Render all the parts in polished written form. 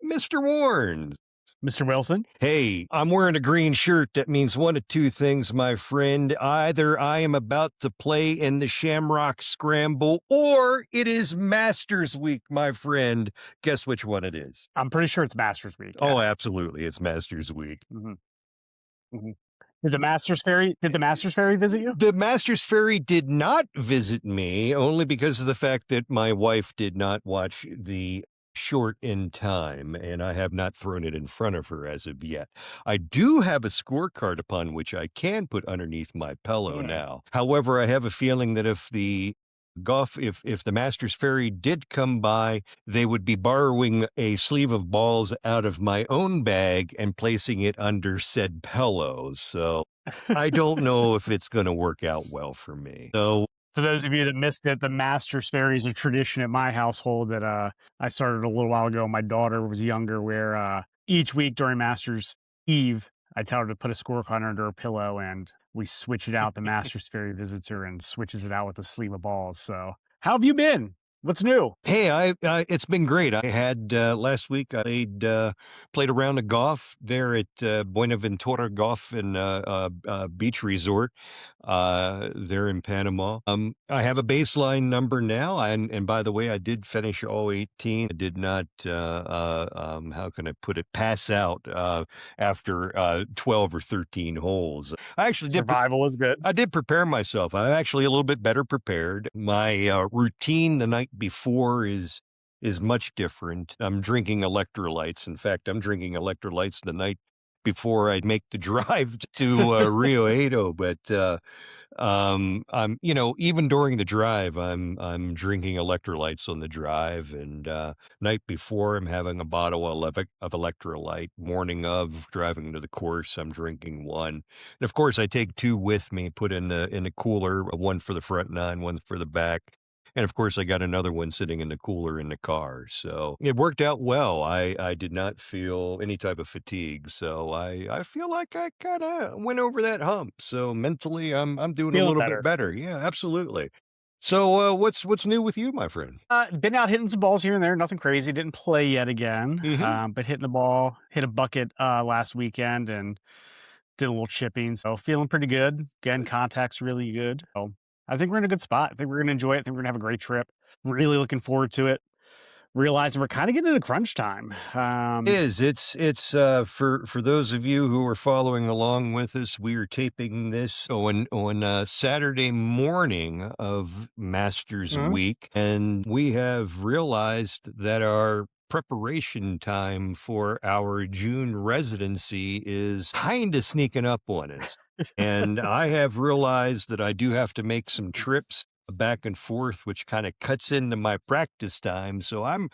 Mr. Warren. Mr. Wilson? Hey, I'm wearing a green shirt. That means one of two things, my friend. Either I am about to play in the Shamrock Scramble, or it is Masters Week, my friend. Guess which one it is? I'm pretty sure it's Masters Week. Oh, absolutely. It's Masters Week. Mhm. Mhm. Did the Masters Fairy visit you? The Masters Fairy did not visit me, only because of the fact that my wife did not watch the short in time, and I have not thrown it in front of her as of yet. I do have a scorecard upon which I can put underneath my pillow Mm. now. However, I have a feeling that if the Masters Fairy did come by, they would be borrowing a sleeve of balls out of my own bag and placing it under said pillows. So I don't know if it's going to work out well for me. So For those of you that missed it, the Masters Fairy is a tradition at my household that I started a little while ago. My daughter was younger, where each week during Masters Eve, I tell her to put a scorecard under her pillow, and we switch it out. The Masters Fairy visits her and switches it out with a sleeve of balls. So, how have you been? What's new? hey, it's been great. I had last week. I played a round of golf there at Buenaventura Golf and Beach Resort there in Panama. I have a baseline number now, and by the way, I did finish all 18. I did not. How can I put it? Pass out after 12 or 13 holes. I actually did. Survival is good. I did prepare myself. I'm actually a little bit better prepared. My routine the night before is much different. I'm drinking electrolytes. In fact, I'm drinking electrolytes the night before I make the drive to Rio Hato. But I'm even during the drive, I'm drinking electrolytes on the drive, and night before I'm having a bottle of electrolyte. Morning of driving to the course, I'm drinking one, and of course I take two with me, put in the cooler, one for the front nine, one for the back. And of course, I got another one sitting in the cooler in the car. So it worked out well. I did not feel any type of fatigue. So I feel like I kind of went over that hump. So mentally, I'm doing a Feeling little bit better. better. Yeah, absolutely. So what's new with you, my friend? Been out hitting some balls here and there, nothing crazy. Didn't play yet again, Hmm. but hitting the ball, hit a bucket last weekend and did a little chipping. So feeling pretty good. Again, contact's really good. So I think we're in a good spot. I think we're going to enjoy it. I think we're going to have a great trip. Really looking forward to it. Realizing we're kind of getting into crunch time. It's for those of you who are following along with us, we are taping this on Saturday morning of Masters Mhm. Week, and we have realized that our preparation time for our June residency is kind of sneaking up on us. And I have realized that I do have to make some trips back and forth, which kind of cuts into my practice time. So I'm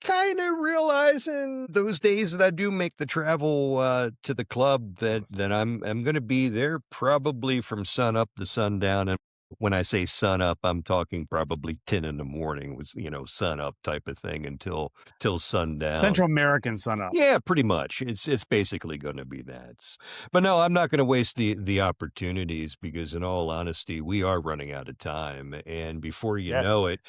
kind of realizing those days that I do make the travel to the club that I'm going to be there probably from sun up to sundown. And when I say sun up, I'm talking probably 10 in the morning was, sun up type of thing until till sundown. Central American sun up. Yeah, pretty much. It's basically gonna be that. But no, I'm not gonna waste the opportunities because in all honesty, we are running out of time, and before you Yeah. know it,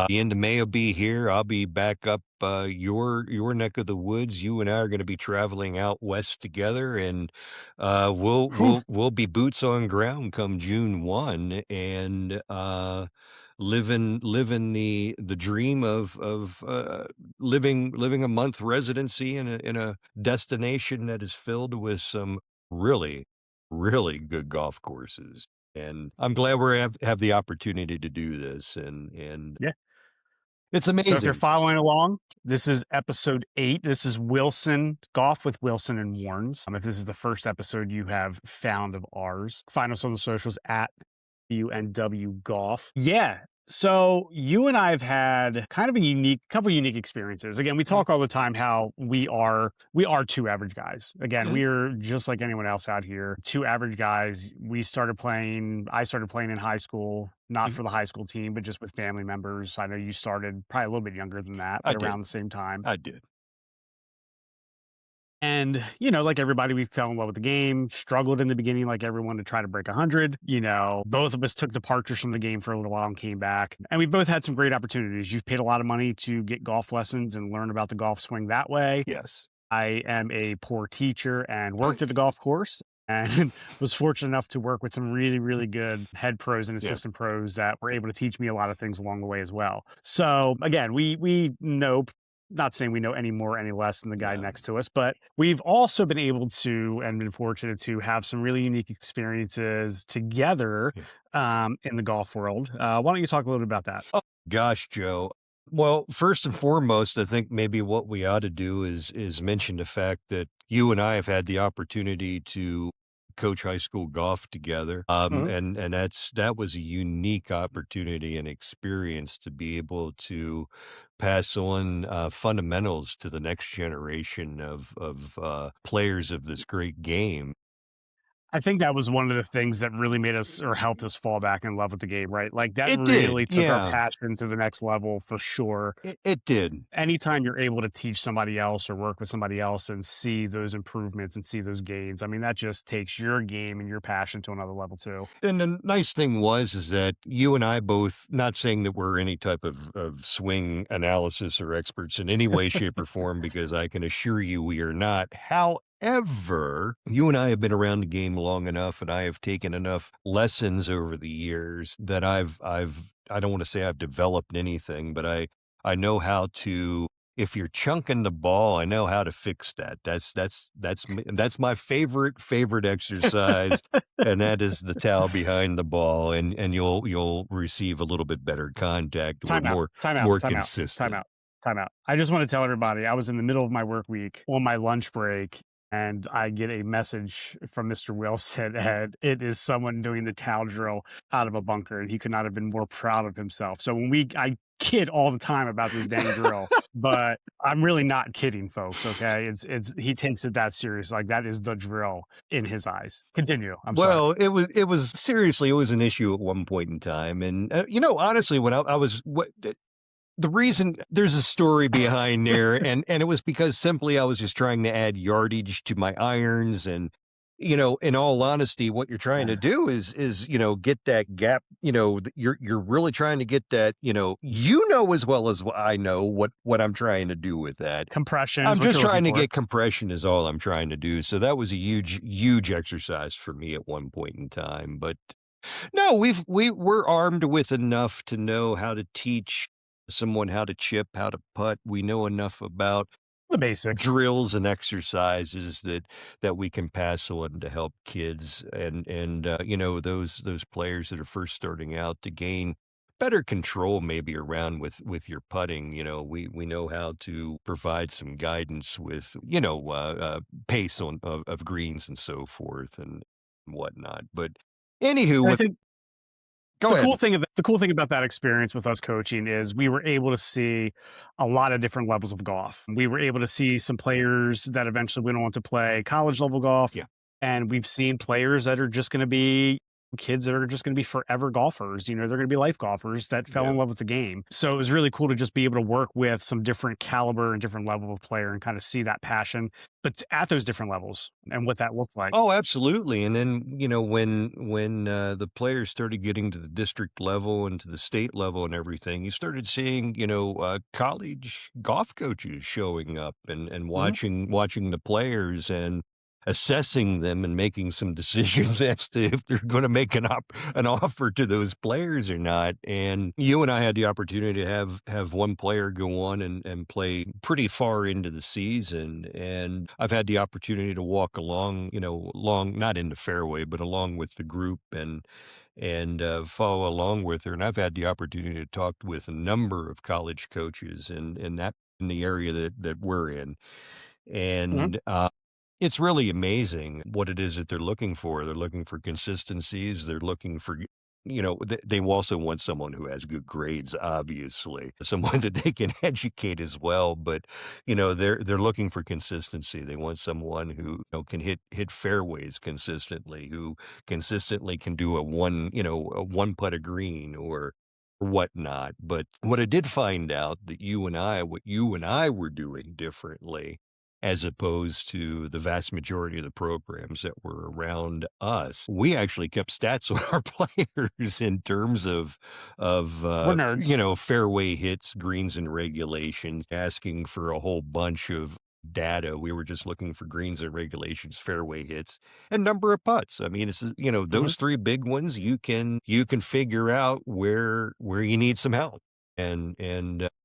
the end of May will be here. I'll be back up, your neck of the woods. You and I are gonna be traveling out west together, and, we'll Whew. we'll we'll be boots on ground come June 1, and, living the dream of living a month residency in a destination that is filled with some really, really good golf courses. And I'm glad we have the opportunity to do this, and Yeah. it's So if you're amazing. following along, this is episode 8. This is Wilson, Golf with Wilson and Warns. If this is the first episode you have found of ours, find us on the socials at UNW Golf. Yeah. So you and I have had kind of a couple unique experiences. Again, we Mm, talk all the time how we are two average guys. Again, mhm, we are just like anyone else out here. Two average guys. I started playing in high school, not mhm. for the high school team, but just with family members. I know you started probably a little bit younger than that, I but did. around the same time. I did. And, like everybody, we fell in love with the game, struggled in the beginning like everyone to try to break 100. Both of us took departures from the game for a little while and came back. And we both had some great opportunities. You've paid a lot of money to get golf lessons and learn about the golf swing that way. Yes. I am a poor teacher and worked at the golf course and was fortunate enough to work with some really, really good head pros and Yeah. assistant pros that were able to teach me a lot of things along the way as well. So again, we know, not saying we know any more, any less than the guy No. next to us, but we've also been able to and been fortunate to have some really unique experiences together Yeah. in the golf world. Why don't you talk a little bit about that? Oh, gosh, Joe. Well, first and foremost, I think maybe what we ought to do is mention the fact that you and I have had the opportunity to coach high school golf together. Mhm. And that was a unique opportunity and experience to be able to pass on fundamentals to the next generation of players of this great game. I think that was one of the things that really made us or helped us fall back in love with the game, right? Like that It did, really took our yeah. passion to the next level for sure. It did. Anytime you're able to teach somebody else or work with somebody else and see those improvements and see those gains, I mean, that just takes your game and your passion to another level too. And the nice thing is that you and I both, not saying that we're any type of swing analysis or experts in any way, shape, or form, because I can assure you we are not. However, you and I have been around the game long enough, and I have taken enough lessons over the years that I don't want to say I've developed anything, but I know how to. If you're chunking the ball, I know how to fix that. That's my favorite exercise, and that is the towel behind the ball, and you'll receive a little bit better contact or Time out, more time out, more time out, time consistent. out, time out. I just want to tell everybody I was in the middle of my work week on my lunch break and I get a message from Mr. Wilson, and it is someone doing the towel drill out of a bunker, and he could not have been more proud of himself. So I kid all the time about this dang drill, but I'm really not kidding, folks. Okay, he takes it that serious. Like that is the drill in his eyes. Continue. I'm sorry. Well, it was seriously, it was an issue at one point in time, and honestly, when I was the reason there's a story behind there, and it was because simply I was just trying to add yardage to my irons, and in all honesty, what you're trying to do is get that gap. You're really trying to get that. As well as I know what I'm trying to do with that. Compression is I'm what just you're looking trying to for. get compression is all I'm trying to do. So that was a huge exercise for me at one point in time, but no, we're armed with enough to know how to teach someone how to chip, how to putt. We know enough about The basics. drills and exercises that we can pass on to help kids and those players that are first starting out to gain better control maybe around with your putting. We know how to provide some guidance with pace of greens and so forth and whatnot. But anywho, I with think go ahead. the cool thing about that experience with us coaching is we were able to see a lot of different levels of golf. We were able to see some players that eventually went on to play college level golf, Yeah. and we've seen players that are just going to be kids that are just going to be forever golfers. They're going to be life golfers that fell Yeah. in love with the game. So it was really cool to just be able to work with some different caliber and different level of player and kind of see that passion, but at those different levels and what that looked like. Oh, absolutely. And then, when the players started getting to the district level and to the state level and everything, you started seeing, college golf coaches showing up and Mhm. watching the players and assessing them and making some decisions as to if they're going to make an offer to those players or not. And you and I had the opportunity to have one player go on and play pretty far into the season. And I've had the opportunity to walk along, not in the fairway, but along with the group and follow along with her. And I've had the opportunity to talk with a number of college coaches in the area that we're in. Mhm. And it's really amazing what it is that they're looking for. They're looking for consistencies. They're looking for, they also want someone who has good grades, obviously, someone that they can educate as well. But, they're looking for consistency. They want someone who can hit fairways consistently, who consistently can do a one putt a green or whatnot. But what I did find out what you and I were doing differently as opposed to the vast majority of the programs that were around us. We actually kept stats on our players in terms We're of nerds. fairway hits, greens and regulations, asking for a whole bunch of data. We were just looking for greens and regulations, fairway hits, and number of putts. I mean, it's Mhm. those three big ones. You can figure out where you need some help, and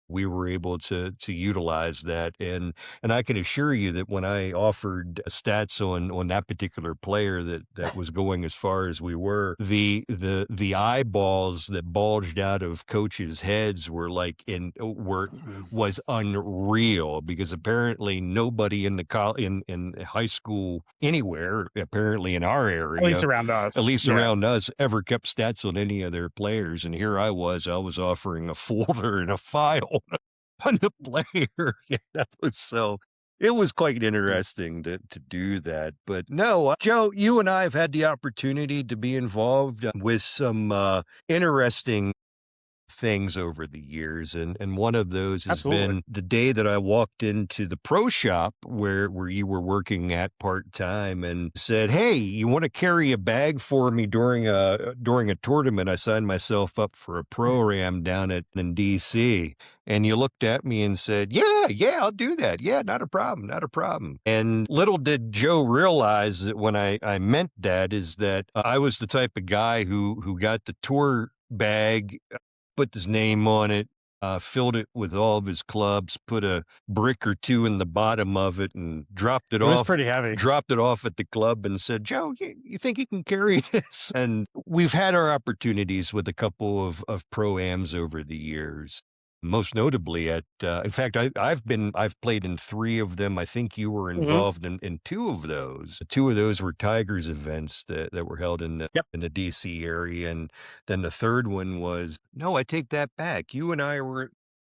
we were able to utilize that. And I can assure you that when I offered stats on that particular player that was going as far as we were, the eyeballs that bulged out of coaches' heads were like in were Mhm. was unreal, because apparently nobody in high school anywhere, apparently in our At least area, around at us. least Yeah. around us, ever kept stats on any of their players. And here I was offering a folder and a file on the player. So it was quite Mm. interesting to do that. But no, Joe, you and I have had the opportunity to be involved with some interesting things over the years, and one of those has Absolutely. been the day that I walked into the pro shop where you were working at part-time, and said, "Hey, you want to carry a bag for me during a tournament? I signed myself up for a pro-am down in DC." And you looked at me and said, "Yeah, yeah, I'll do that. Yeah, not a problem, not a problem." And little did Joe realize that when I meant that is that I was the type of guy who got the tour bag, put his name on it, filled it with all of his clubs, put a brick or two in the bottom of it, and It was pretty heavy. dropped it off at the club and said, "Joe, you think you can carry this?" And we've had our opportunities with a couple of pro-ams over the years. Most notably in fact, I've played in 3 of them. I think you were Mhm. involved in 2 of those. 2 of those were Tigers events that were held Yep. in the DC area, and then the 3rd one was no, I take that back. You and I were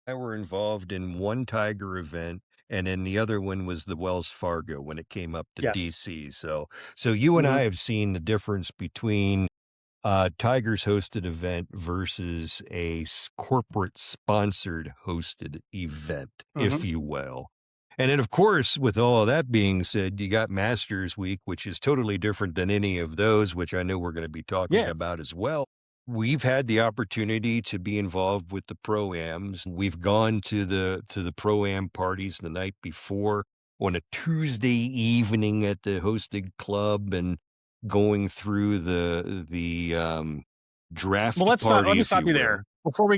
involved in one Tiger event, and then the other one was the Wells Fargo when it came up to Yes. DC. So you and Mhm. I have seen the difference between Tigers hosted event versus a corporate sponsored hosted event, if Mhm. you will. And then, of course, with all of that being said, you got Masters Week, which is totally different than any of those, which I know we're going to be talking Yeah. about as well. We've had the opportunity to be involved with the pro-ams. We've gone to the pro-am parties the night before on a Tuesday evening at the hosted club, and going through the Well, draft let party, me if stop you you will. there. Before we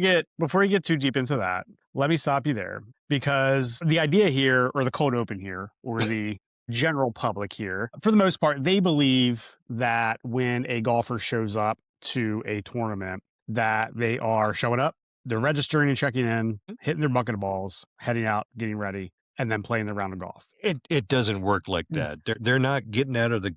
get too deep into that, let me stop you there, because the idea here, or the cold open here, or the general public here, for the most part, they believe that when a golfer shows up to a tournament, that they are showing up, they're registering and checking in, hitting their bucket of balls, heading out, getting ready, and then playing the round of golf. It doesn't work like Mm. that. They're not getting out of their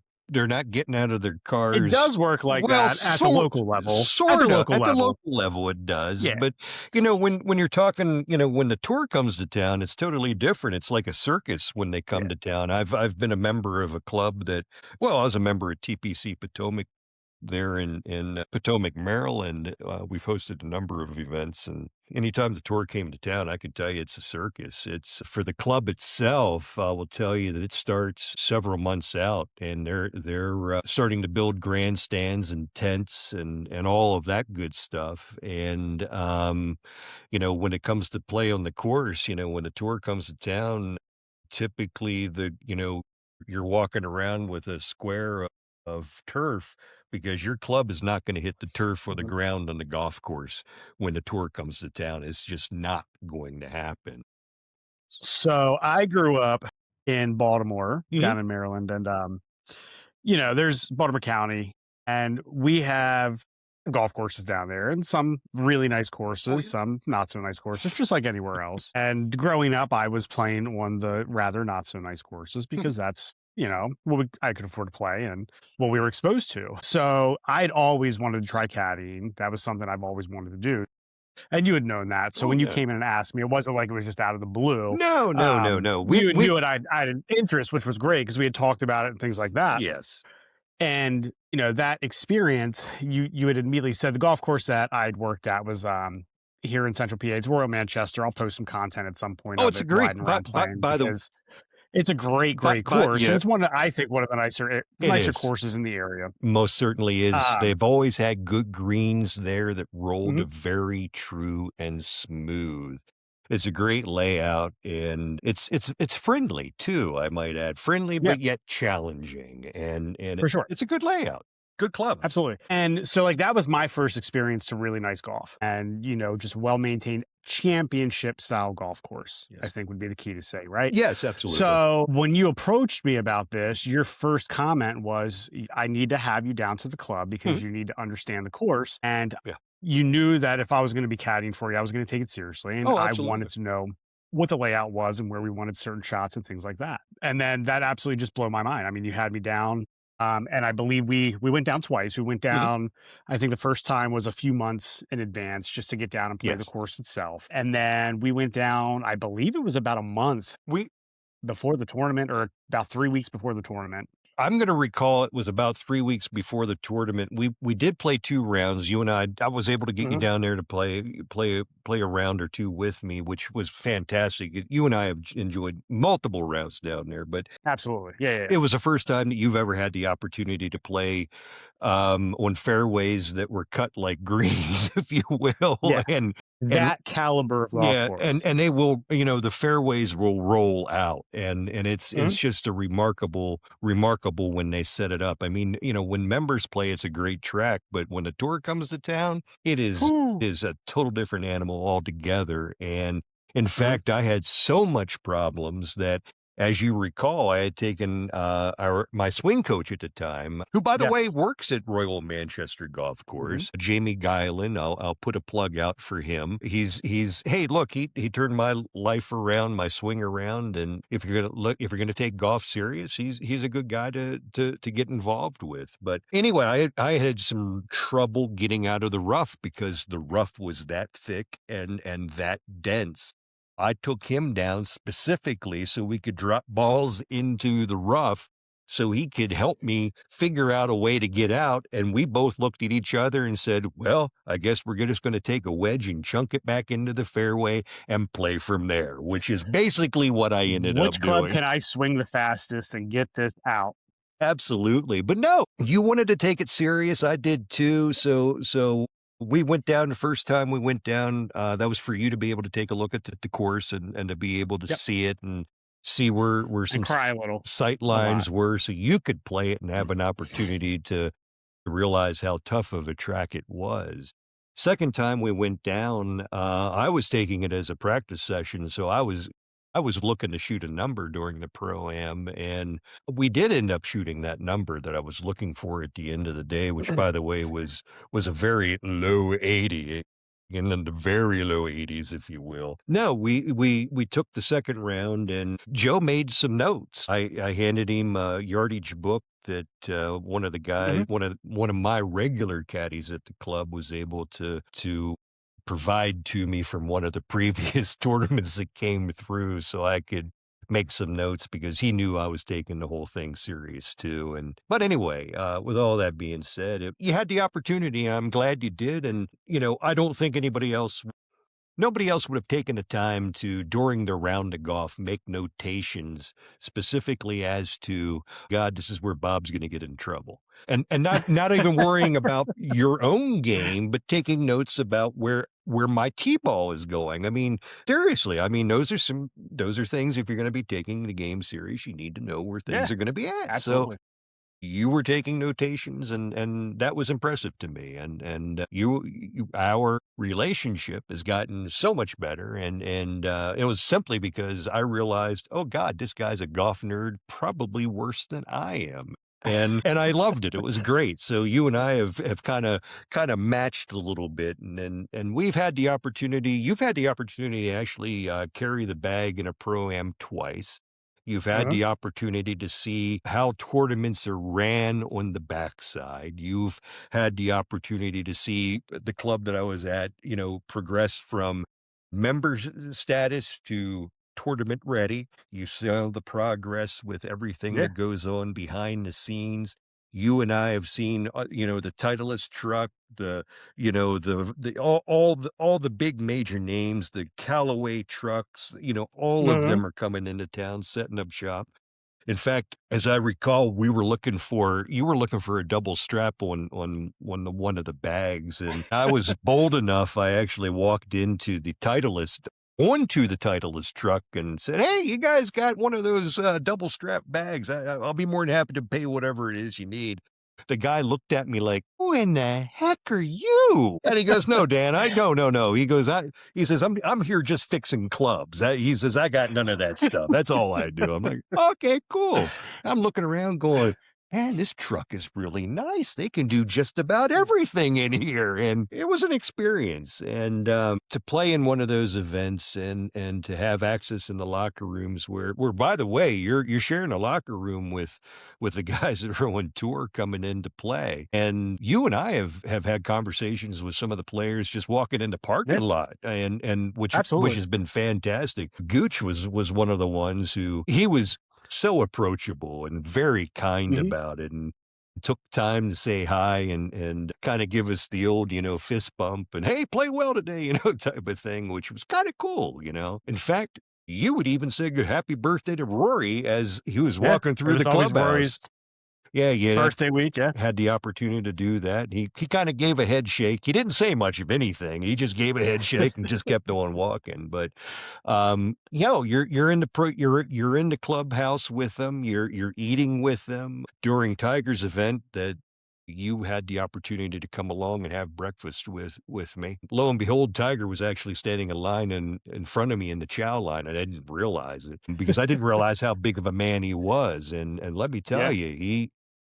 It cars. does work like Well, that at the local level. At the sorta. local At the level. local level, it does. Yeah. But when you're talking, when the tour comes to town, it's totally different. It's like a circus when they come Yeah. to town. I've been a member of a club I was a member of TPC Potomac there in Potomac, Maryland. We've hosted a number of events, and anytime the tour came to town, I could tell you it's a circus. It's for the club itself. I will tell you that it starts several months out, and they're starting to build grandstands and tents and all of that good stuff. And when it comes to play on the course, when the tour comes to town, typically you're walking around with a square of turf, because your club is not going to hit the turf or the Mhm. ground on the golf course when the tour comes to town. It's just not going to happen. So I grew up in Baltimore, Mhm. down in Maryland, and there's Baltimore County, and we have golf courses down there, and some really nice Oh courses, yeah. some not so nice courses, just like anywhere else. And growing up, I was playing on the rather not so nice courses, Mhm. because that's what I could afford to play and what we were exposed to. So I'd always wanted to try caddying. That was something I've always wanted to do. And you had known that. So Oh when you yeah. came in and asked me, it wasn't like it was just out of the blue. No, no, no, no. You We knew it. I had an interest, which was great, because we had talked about it and things like that. Yes. And that experience, you had immediately said the golf course that I'd worked at was here in Central PA. It's Royal Manchester. I'll post some content at some point Oh, of it's a it great. riding around playing, By the because It's a great, But great course, and yeah, it's one that I think one of the it nicer is. courses in the area. Most certainly is. Um They've always had good greens there that rolled Mhm. very true and smooth. It's a great layout, and it's friendly too, I might add. Friendly, Yeah, but yet challenging, and for sure. it's a good layout. Good clubs. Absolutely. And so like that was my first experience to really nice golf and, just well-maintained championship style golf course, I Yes. think would be the key to say, right? Yes, absolutely. So when you approached me about this, your first comment was, I need to have you down to the club Mhm. because you need to understand the course. And Yeah. you knew that if I was going to be caddying for you, I was going to take it seriously. And Oh, I wanted absolutely. to know what the layout was and where we wanted certain shots and things like that. And then that absolutely just blew my mind. I mean, you had me down and I believe we went down twice. We went Mhm. down, I think the first time was a few months in advance just to get down and play the Yes. course itself. And then we went down, I believe it was about a month We before the tournament or about 3 weeks before the tournament. I'm gonna recall it was about 3 weeks before the tournament. We did play 2 rounds. You and I was able to get you Mhm. down there to play a round or 2 with me, which was fantastic. You and I have enjoyed multiple rounds down there, but Absolutely. Yeah, yeah, it yeah. was the first time that you've ever had the opportunity to play, on fairways that were cut like greens, if you will, Yeah, and that caliber of golf yeah, course. and they will, the fairways will roll out, and it's Mhm. just a remarkable when they set it up. I mean, when members play, it's a great track, but when the tour comes to town, it Whew. is a total different animal altogether. And in Mhm. fact, I had so much problems that, as you recall, I had taken my swing coach at the time, who, by the way, Yes. works at Royal Manchester Golf Mhm. Course, Jamie Guilan. I'll put a plug out for him. He's hey, look, he turned my life around, my swing around, and if you're gonna take golf serious, he's a good guy to get involved with. But anyway, I had some trouble getting out of the rough because the rough was that thick and that dense. I took him down specifically so we could drop balls into the rough so he could help me figure out a way to get out. And we both looked at each other and said, well, I guess we're just going to take a wedge and chunk it back into the fairway and play from there, which is basically what I ended Which up club doing. can I swing the fastest and get this out? Absolutely. But no, you wanted to take it serious. I did too. So we went down the first time we went down. That was for you to be able to take a look at the course and to be able to Yep. see it and see where And some cry a little, sight a lot. lines were so you could play it and have an opportunity to realize how tough of a track it was. Second time we went down, I was taking it as a practice session, so I was looking to shoot a number during the Pro-Am, and we did end up shooting that number that I was looking for at the end of the day, which, by the way, was a very low 80, in the very low 80s, if you will. No, we took the second round, and Joe made some notes. I handed him a yardage book that Mhm. one of my regular caddies at the club was able to provide to me from one of the previous tournaments that came through, so I could make some notes because he knew I was taking the whole thing serious too. And but anyway, with all that being said, you had the opportunity. I'm glad you did, and I don't think nobody else would have taken the time to, during their round of golf, make notations specifically as to, God, this is where Bob's going to get in trouble. And not even worrying about your own game, but taking notes about where my T-ball is going. I mean, seriously, I mean, those are things, if you're going to be taking the game serious, you need to know where things Yeah, are going to be at. So absolutely. you were taking notations, and that was impressive to me, and our relationship has gotten so much better, and it was simply because I realized, oh god, this guy's a golf nerd probably worse than I am, and I loved it. It was great. So you and I have kind of matched a little bit, and we've had the opportunity. You've had the opportunity to actually carry the bag in a pro-am twice. You've had Uh-huh. the opportunity to see how tournaments are ran on the backside. You've had the opportunity to see the club that I was at, progress from members status to tournament ready. You saw the progress with everything Yeah. that goes on behind the scenes. You and I have seen, the Titleist truck, all the big major names, the Callaway trucks, all of Mhm. them are coming into town, setting up shop. In fact, as I recall, you were looking for a double strap on one of the bags, and I was bold enough, I actually walked onto the Titleist truck and said, "Hey, you guys got one of those, double strap bags? I'll be more than happy to pay whatever it is you need." The guy looked at me like, "Who in the heck are you?" And he goes, "No, Dan, I no, no, no." He says, "I'm here just fixing clubs." He says, "I got none of that stuff. That's all I do." I'm like, "Okay, cool." I'm looking around going, "Man, this truck is really nice. They can do just about everything in here." And it was an experience. And to play in one of those events and to have access in the locker rooms where by the way, you're sharing a locker room with the guys that are on tour coming in to play. And you and I have had conversations with some of the players just walking in the parking Yeah, lot and which absolutely. has been fantastic. Gooch was one of the ones who he was so approachable and very kind Mhm. about it and took time to say hi and kind of give us the old, fist bump and hey, play well today, type of thing, which was kind of cool. In fact, you would even say good happy birthday to Rory as he was Yeah, walking it through was the always clubhouse. Rory's Yeah, yeah, birthday week, yeah. had the opportunity to do that. He kinda gave a head shake. He didn't say much of anything. He just gave a head shake and just kept on walking. But, you're in the you're in the clubhouse with them. You're eating with them. During Tiger's event that you had the opportunity to come along and have breakfast with me. Lo and behold, Tiger was actually standing in line in front of me in the chow line, and I didn't realize it because I didn't realize how big of a man he was. And let me tell Yeah. you,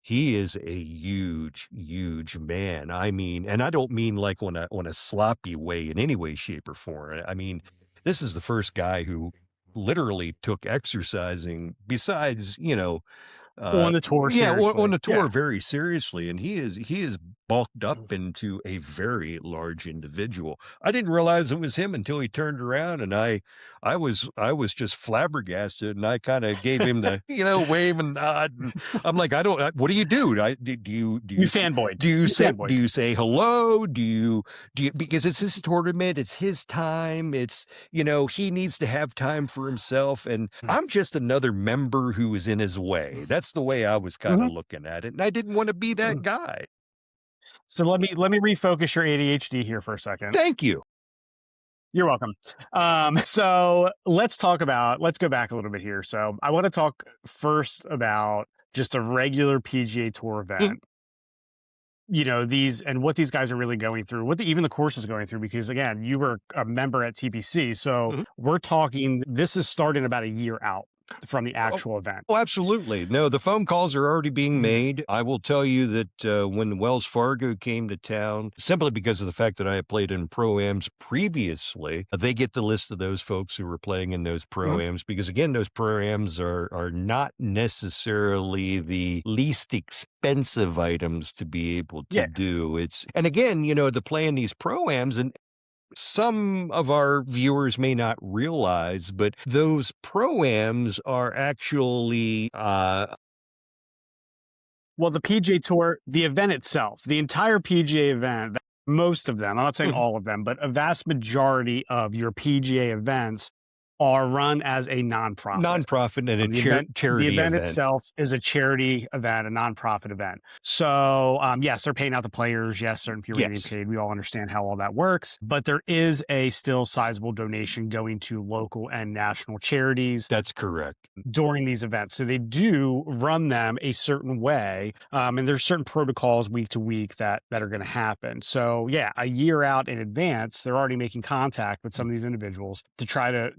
he is a huge, huge man. I mean, and I don't mean like on a sloppy way in any way, shape, or form. I mean, this is the first guy who literally took exercising besides, On the tour yeah, on seriously. the Yeah. tour very seriously, and he is bulked up into a very large individual. I didn't realize it was him until he turned around, and I was just flabbergasted, and I kinda gave him the, wave and nod, and I'm like, "I don't what do you do? You fanboyed. You do fanboyed. you say hello? Do you because it's his tournament, it's his time, he needs to have time for himself, and I'm just another member who is in his way. That's the way I was kinda Mhm. looking at it, and I didn't wanna be that guy. So let me refocus your ADHD here for a second. Thank you. You're welcome. So let's go back a little bit here. So I want to talk first about just a regular PGA Tour Mhm, event. These and what these guys are really going through, even the course is going through, because again, you were a member at TPC. So mhm. we're talking, this is starting about a year out from the Oh actual event. oh, absolutely. No, the phone calls are already being made. I will tell you that, when Wells Fargo came to town, simply because of the fact that I had played in Pro-Ams previously, they get the list of those folks who were playing in those Mhm. Pro-Ams because, again, those Pro-Ams are not necessarily the least expensive items to be able to Yeah. do. And again, to play in these Pro-Ams and some of our viewers may not realize, but those pro-ams are actually, Well, the PGA Tour, the event itself, the entire PGA event, most of them, I'm not saying mhm, all of them, but a vast majority of your PGA events are run as a nonprofit. nonprofit and a The charity event event. itself is a charity event, a nonprofit event. So, yes, they're paying out the players. Yes, certain people are getting Yes, paid. We all understand how all that works, but there is a still sizable donation going to local and national charities that's correct. during these events. So they do run them a certain way, and there's certain protocols week to week that are going to happen. So yeah, a year out in advance, they're already making contact with some of these individuals to try to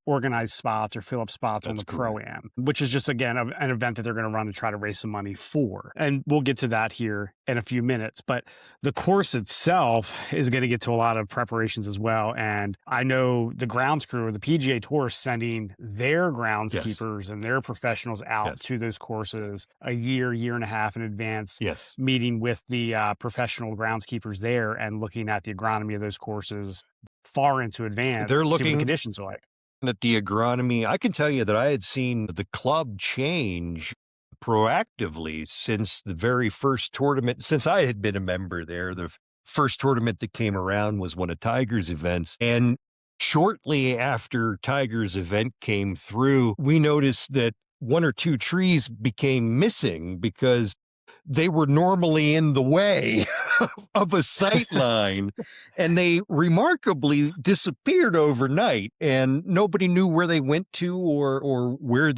organize spots or fill up spots on That's the correct. Pro-Am, which is just again an event that they're going to run to try to raise some money for. And we'll get to that here in a few minutes. But the course itself is going to get to a lot of preparations as well. And I know the grounds crew, the PGA Tour, is sending their Yes, groundskeepers and their professionals out yes, to those courses a year and a half in advance, yes. meeting with the professional groundskeepers there and looking at the agronomy of those courses far into advance They're to see what the looking conditions are like. at the agronomy. I can tell you that I had seen the club change proactively since the very first tournament, since I had been a member there. The first tournament that came around was one of Tiger's events. And shortly after Tiger's event came through, we noticed that one or two trees became missing because they were normally in the way of a sight line, and they remarkably disappeared overnight, and nobody knew where they went to or where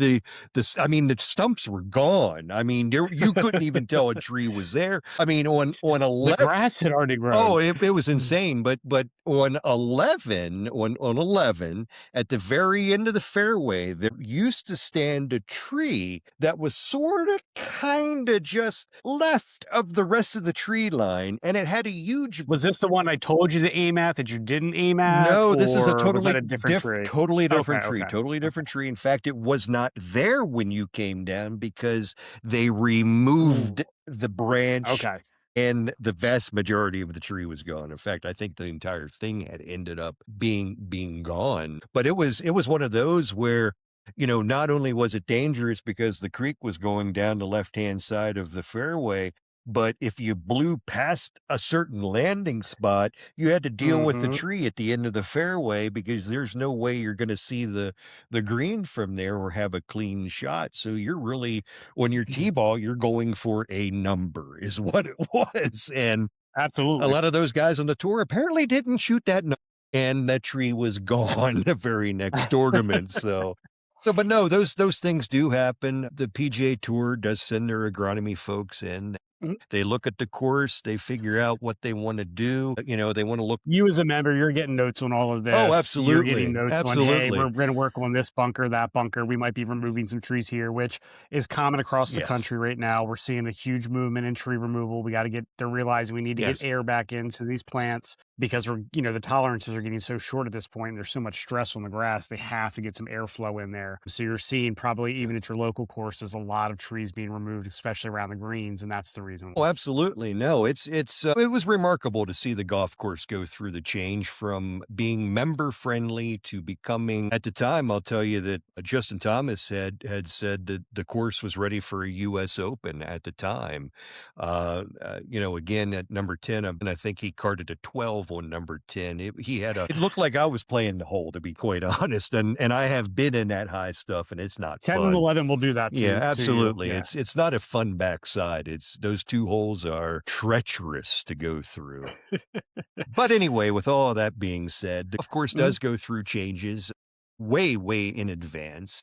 I mean, the stumps were gone. I mean, you couldn't even tell a tree was there. I mean, on The 11. grass had already Oh, grown. it was insane, but on 11, on 11, at the very end of the fairway, there used to stand a tree that was sorta, kinda just left of the rest of the tree line, and it had a huge. Was this the one I told you to aim at that you didn't aim at, No, this is a or was that a different tree? totally Okay, different tree, okay, totally okay. different tree. In fact, it was not there when you came down because they Ooh, removed the branch okay. and the vast majority of the tree was gone. In fact, I think the entire thing had ended up being gone. But it was one of those where, not only was it dangerous because the creek was going down the left-hand side of the fairway, but if you blew past a certain landing spot, you had to deal with the Mhm. tree at the end of the fairway because there's no way you're going to see the green from there or have a clean shot. So you're really, when you're T-ball, you're going for a number is what it was. And a Absolutely. lot of those guys on the tour apparently didn't shoot that and that tree was gone the very next tournament. But no, those things do happen. The PGA Tour does send their agronomy folks in. Mhm. They look at the course, they figure out what they wanna do, they wanna look. You as a member, you're getting notes on all of Oh, this. You're getting absolutely, notes on, "Hey, absolutely. we're gonna work on this bunker, that bunker. We might be removing some trees here," which is common across the Yes, country right now. We're seeing a huge movement in tree removal. They're realizing we need to get yes. air back into these plants because the tolerances are getting so short at this point, and there's so much stress on the grass. They have to get some airflow in there. So you're seeing probably even at your local courses, a lot of trees being removed, especially around the greens, and that's the reason. Oh, absolutely. No, it was remarkable to see the golf course go through the change from being member friendly to becoming. At the time, I'll tell you that Justin Thomas had said that the course was ready for a US Open at the time. Again at number 10, and I think he carded a 12 on number 10. It looked like I was playing the hole, to be quite honest. And I have been in that high stuff and it's not 10 and fun. 11 will do that Yeah, to you. absolutely. Yeah. It's not a fun backside. It's those 2 holes are treacherous to go through. But anyway, with all of that being said, of course, Mhm. does go through changes way, way in advance.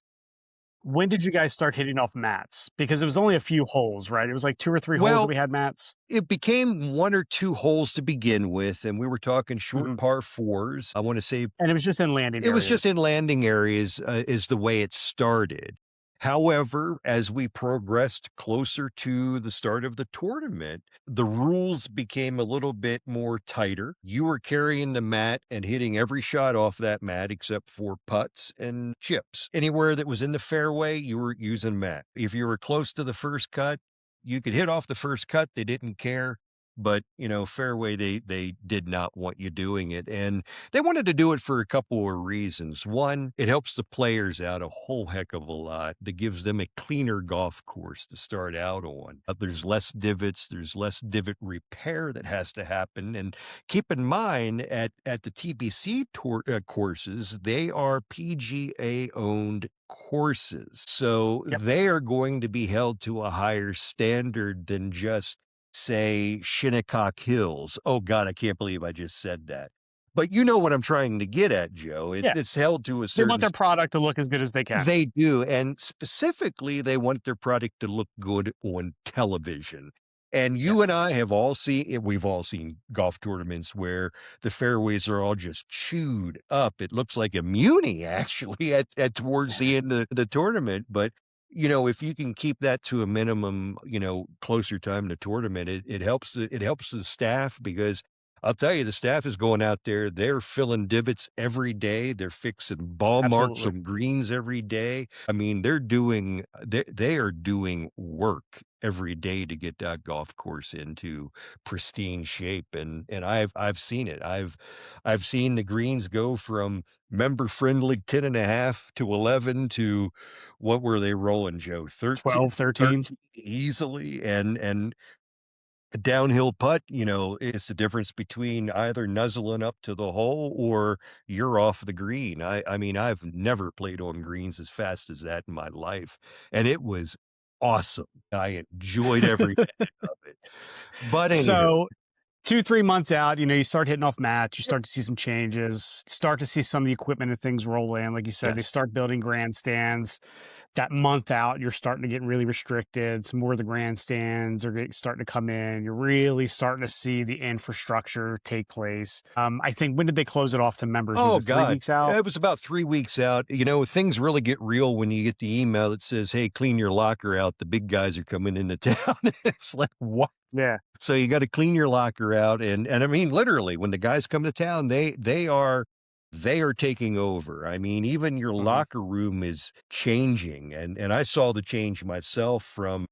When did you guys start hitting off mats? Because it was only a few holes, right? It was like 2 or 3 holes that Well, we had mats? it became 1 or 2 holes to begin with, and we were talking short Mhm. par 4s. I wanna say And it was just in landing it was just areas. in landing areas, is the way it started. However, as we progressed closer to the start of the tournament, the rules became a little bit more tighter. You were carrying the mat and hitting every shot off that mat except for putts and chips. Anywhere that was in the fairway, you were using mat. If you were close to the first cut, you could hit off the first cut. They didn't care. But, fairway, they did not want you doing it. And they wanted to do it for a couple of reasons. One, it helps the players out a whole heck of a lot. That gives them a cleaner golf course to start out on. There's less divots, there's less divot repair that has to happen. And keep in mind, at the TBC courses, they are PGA owned courses. So Yep. they are going to be held to a higher standard than just, say, Shinnecock Hills. Oh God, I can't believe I just said that. But you know what I'm trying to get at, Joe. Yeah. It's held to a They want certain. their product to look as good as they can. They do, and specifically, they want their product to look good on television. And you and Yes. I we've all seen golf tournaments where the fairways are all just chewed up. It looks like a muni actually at towards the end of the tournament. But if you can keep that to a minimum, closer time to tournament, it helps the staff because I'll tell you, the staff is going out there. They're filling divots every day. They're fixing ball marks Absolutely. on greens every day. I mean, they are doing work. every day to get that golf course into pristine shape, and I've seen it. I've seen the greens go from member friendly 10.5 to 11 to what were they rolling, Joe? 13, 12, 13. 13 easily, and a downhill putt, it's the difference between either nuzzling up to the hole or you're off the green. I mean, I've never played on greens as fast as that in my life, and it was awesome. I enjoyed every minute of it. But anywho, So 2, 3 months out, you start hitting off mats, you start to see some changes, start to see some of the equipment and things roll in. Like you said, they yes. start building grandstands. That month out, you're starting to get really restricted. Some more of the grandstands are starting to come in. You're really starting to see the infrastructure take place. I think, when did they close it off to members? Was Oh it 3 God. weeks out? It was about 3 weeks out. Things really get real when you get the email that says, "Hey, clean your locker out. The big guys are coming into town." It's like, what? Yeah. So you got to clean your locker out, and I mean literally when the guys come to town, they are taking over. I mean, even your Mhm. locker room is changing, and I saw the change myself from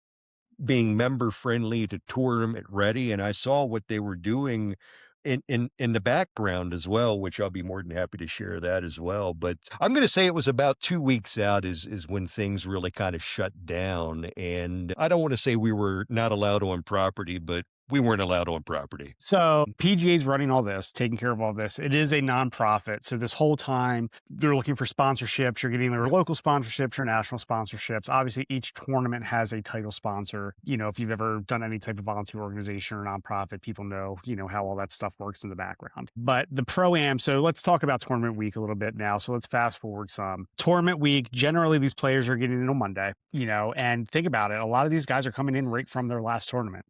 being member friendly to tournament ready, and I saw what they were doing in the background as well, which I'll be more than happy to share that as well. But I'm going to say it was about 2 weeks out is when things really kind of shut down, and I don't want to say we were not allowed on property, but we weren't allowed on property. So PGA's running all this, taking care of all this. It is a nonprofit. So this whole time they're looking for sponsorships. You're getting their Yep. local sponsorships or national sponsorships. Obviously, each tournament has a title sponsor. If you've ever done any type of volunteer organization or nonprofit, people know, how all that stuff works in the background. But the Pro-Am, so let's talk about tournament week a little bit now. So let's fast forward some. Tournament week, generally these players are getting in on Monday, and think about it. A lot of these guys are coming in right from their last tournament.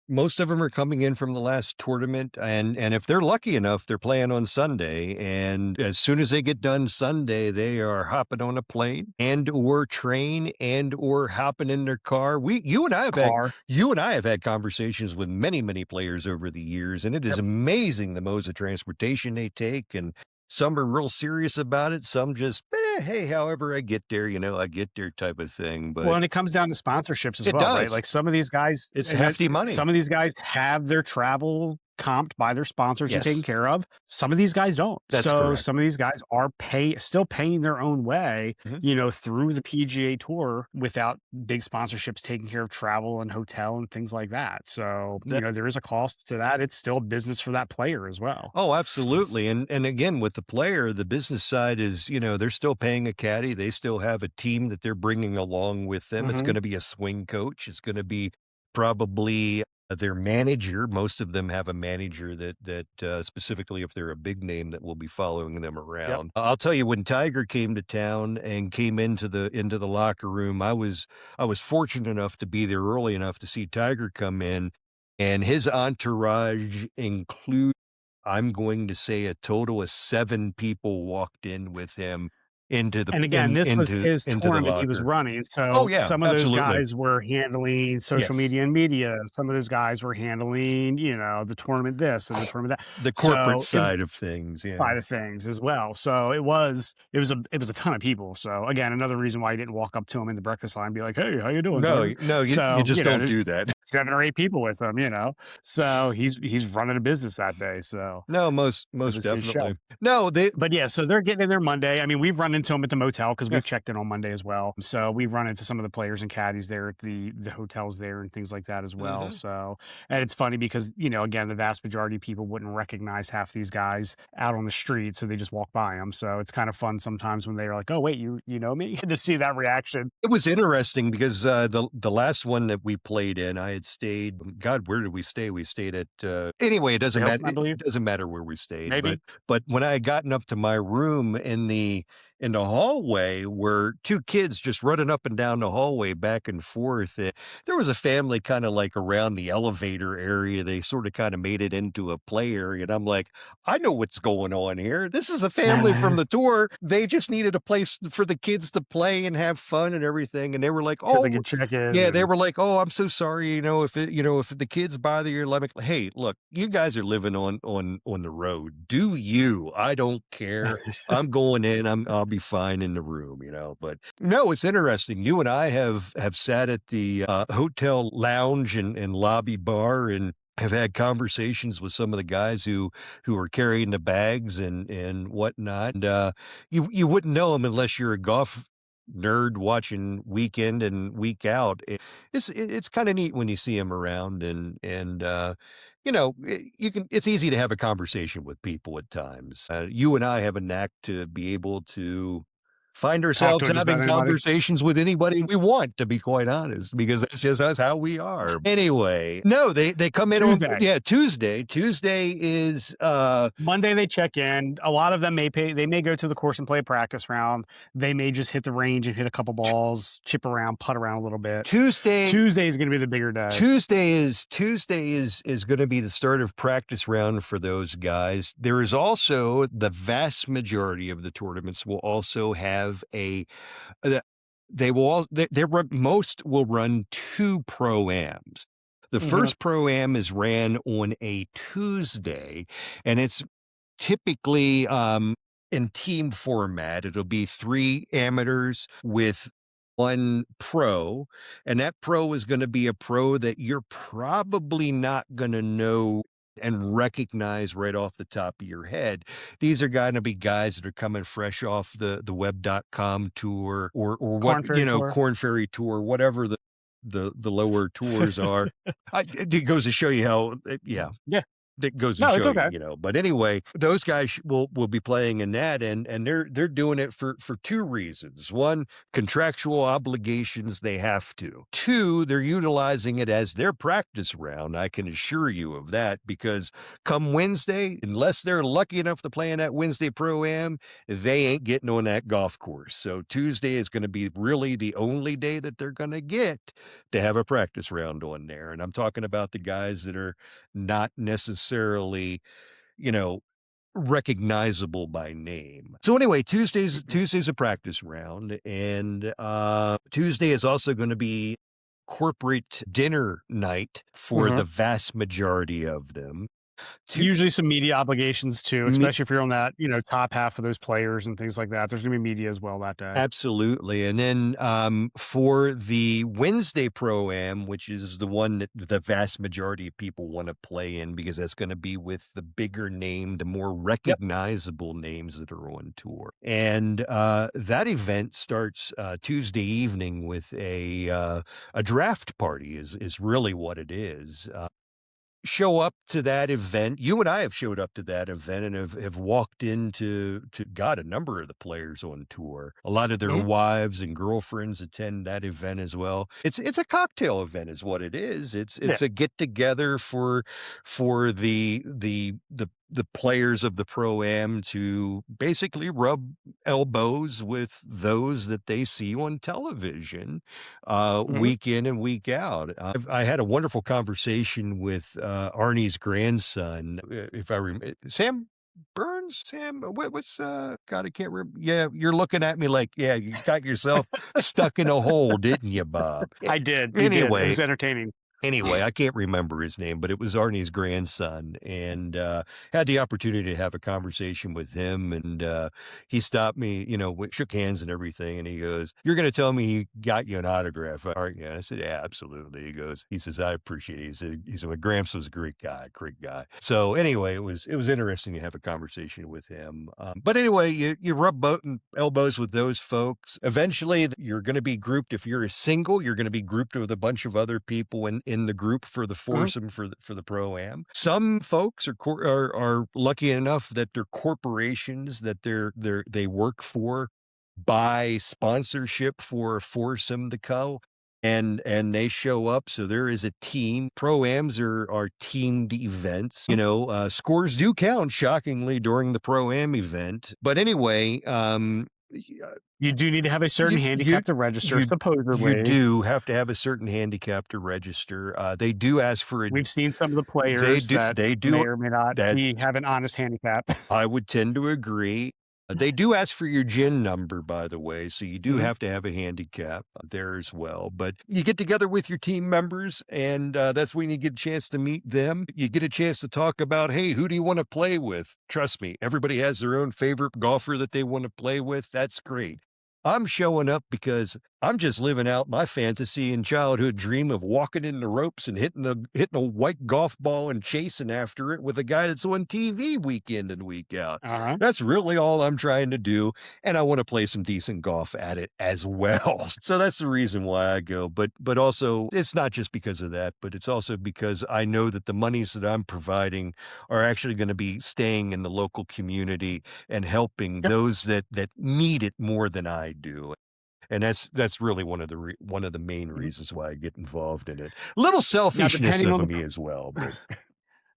Most of them are coming in from the last tournament, and if they're lucky enough, they're playing on Sunday, and as soon as they get done Sunday, they are hopping on a plane and/or train and/or hopping in their car. We Car. you and I have had conversations with many, many players over the years, and it is amazing the modes of transportation they take, and some are real serious about it, some just, "Hey, however I get there, I get there," type of thing, Well, but and it comes down to sponsorships as it well, right? does. Like some of these guys, It's hefty money. some of these guys have their travel comped by their sponsors and taken Yes, care of. Some of these guys don't. that's So correct. some of these guys are still paying their own way, Mhm. through the PGA Tour without big sponsorships taking care of travel and hotel and things like that. So, there is a cost to that. It's still business for that player as well. Oh, absolutely. And again, with the player, the business side is, they're still paying a caddy. They still have a team that they're bringing along with them. It's Mhm. going to be a swing coach. It's going to be probably their manager. Most of them have a manager that specifically if they're a big name that will be following them Yep. around. I'll tell you when Tiger came to town and came into the locker room, I was fortunate enough to be there early enough to see Tiger come in, and his entourage includes, I'm going to say, a total of 7 people walked in with him into the And again, in this was into his into the tournament he was locker. running, Oh, so yeah, some of those absolutely. guys were handling social Yes. media and media, some of those guys were handling, the tournament this and the tournament that. The corporate So, it was side of things, yeah. side of things as well. So it was a ton of people. So again, another reason why I didn't walk up to him in the breakfast line and be like, "Hey, how you doing, No, Tiger?" no, you So, just don't there's do that. 7 or 8 people with him. So he's running a business that day. So No, it most was his show. definitely. No, they But yeah, so they're getting in there Monday. I mean, we've run into them at the motel because yeah, we've checked in on Monday as well. So we've run into some of the players and caddies there at the hotels there and things like that as well. mhm. So, and it's funny because, again, the vast majority of people wouldn't recognize half these guys out on the street, so they just walk by them. So it's kind of fun sometimes when they're like, "Oh, wait, you know me?" to see that reaction. It was interesting because, the last one that we played in, I had stayed, God, where did we stay? We stayed at, anyway, it The doesn't matter, Hilton, I it believe, doesn't matter where we stayed, but maybe. when I had gotten up to my room in the hallway were 2 kids just running up and down the hallway back and forth, there was a family kinda, like, around the elevator area. They sorta kinda made it into a play area, and I'm like, "I know what's going on here. This is a family from the tour. They just needed a place for the kids to play and have fun and everything," and they were like, So they "Oh." could check in Yeah, they and were like, "Oh, I'm so sorry, if the kids bother you, let me." Hey, look, you guys are living on the road. Do you. I don't care. I'm going in. I'll be fine in the room, but no, it's interesting. You and I have sat at the hotel lounge and lobby bar and have had conversations with some of the guys who are carrying the bags and whatnot. And you wouldn't know them unless you're a golf nerd watching week in and week out. It's kind of neat when you see them around and you can. It's easy to have a conversation with people at times. You and I have a knack to be able to find Talk to ourselves it just about having anybody. conversations with anybody we want, to be quite honest, because that's just us how we are. Anyway, no, they come in on Tuesday. yeah, Tuesday. Tuesday is Monday they check in. A lot of them they may go to the course and play a practice round. They may just hit the range and hit a couple balls, chip around, putt around a little bit. Tuesday. Tuesday is going to be the bigger day. Tuesday is going to be the start of practice round for those guys. There is also the vast majority of the tournaments will also have uh, they will all most will run 2 pro-ams. The Mhm. first pro-am is ran on a Tuesday, and it's typically in team format. It'll be 3 amateurs with 1 pro, and that pro is going to be a pro that you're probably not going to know and recognize right off the top of your head. These are going to be guys that are coming fresh off the web.com tour or what, Corn Ferry Tour. Corn Ferry Tour, whatever the lower tours are. It goes to show you how, yeah. Yeah. That goes to No, it's show okay. you. But anyway, those guys will be playing in that, and they're doing it for 2 reasons. 1, contractual obligations, they have to. 2, they're utilizing it as their practice round. I can assure you of that, because come Wednesday, unless they're lucky enough to play in that Wednesday Pro-Am, they ain't getting on that golf course. So Tuesday is going to be really the only day that they're going to get to have a practice round on there. And I'm talking about the guys that are not necessarily, you know, recognizable by name. So anyway, Tuesday's a practice round, and Tuesday is also going to be corporate dinner night for Mhm. the vast majority of them. Tu- Usually some media obligations too, me- especially if you're on that, top half of those players and things like that. There's going to be media as well that day. Absolutely. And then for the Wednesday Pro-Am, which is the one that the vast majority of people want to play in, because that's going to be with the bigger name, the more Yep. recognizable names that are on tour. And that event starts Tuesday evening with a draft party is really what it is. Show up to that event. You and I have showed up to that event and have walked into God, a number of the players on tour. A lot of their Mhm. wives and girlfriends attend that event as well. It's a cocktail event is what it is. It's Yeah. a get together for the players of the Pro-Am to basically rub elbows with those that they see on television Mhm. week in and week out. I had a wonderful conversation with Arnie's grandson, if I remember, Sam Burns. Sam, what's God? I can't remember. Yeah, you're looking at me like, yeah, you got yourself stuck in a hole, didn't you, Bob? I did. You did. It Anyway, was entertaining. I can't remember his name, but it was Arnie's grandson, and had the opportunity to have a conversation with him. And he stopped me, shook hands and everything. And he goes, "You're going to tell me he got you an autograph, aren't you?" I said, "Yeah, absolutely." He says, "I appreciate it." He said, "My Gramps was a great guy." So anyway, it was interesting to have a conversation with him. But anyway, you rub elbows with those folks. Eventually, you're going to be grouped. If you're a single, you're going to be grouped with a bunch of other people in the group for the Mhm. foursome for the Pro-Am. Some folks are lucky enough that their corporations that they work for buy sponsorship for a foursome to go. And they show up, so there is a team. Pro-Ams are teamed events. Scores do count, shockingly, during the Pro-Am event. But anyway, You do need to have a certain you handicap to register, you you supposedly. do have to have a certain handicap to register. They do ask for a We've seen some of the they players do that they do may or may not that's have an honest handicap. I would tend to agree. They do ask for your gin number, by the way, so you do Mhm. have to have a handicap there as well. But you get together with your team members, and that's when you get a chance to meet them. You get a chance to talk about, hey, who do you want to play with? Trust me, everybody has their own favorite golfer that they want to play with. That's great. I'm showing up because I'm just living out my fantasy and childhood dream of walking in the ropes and hitting a white golf ball and chasing after it with a guy that's on TV week in and week out. Uh-huh. That's really all I'm trying to do, and I wanna play some decent golf at it as well. So that's the reason why I go, but also it's not just because of that, but it's also because I know that the monies that I'm providing are actually gonna be staying in the local community and helping Yep. those that need it more than I do. And that's really one of the main Mhm. reasons why I get involved in it. Little Now selfishness depending of on the me as well, but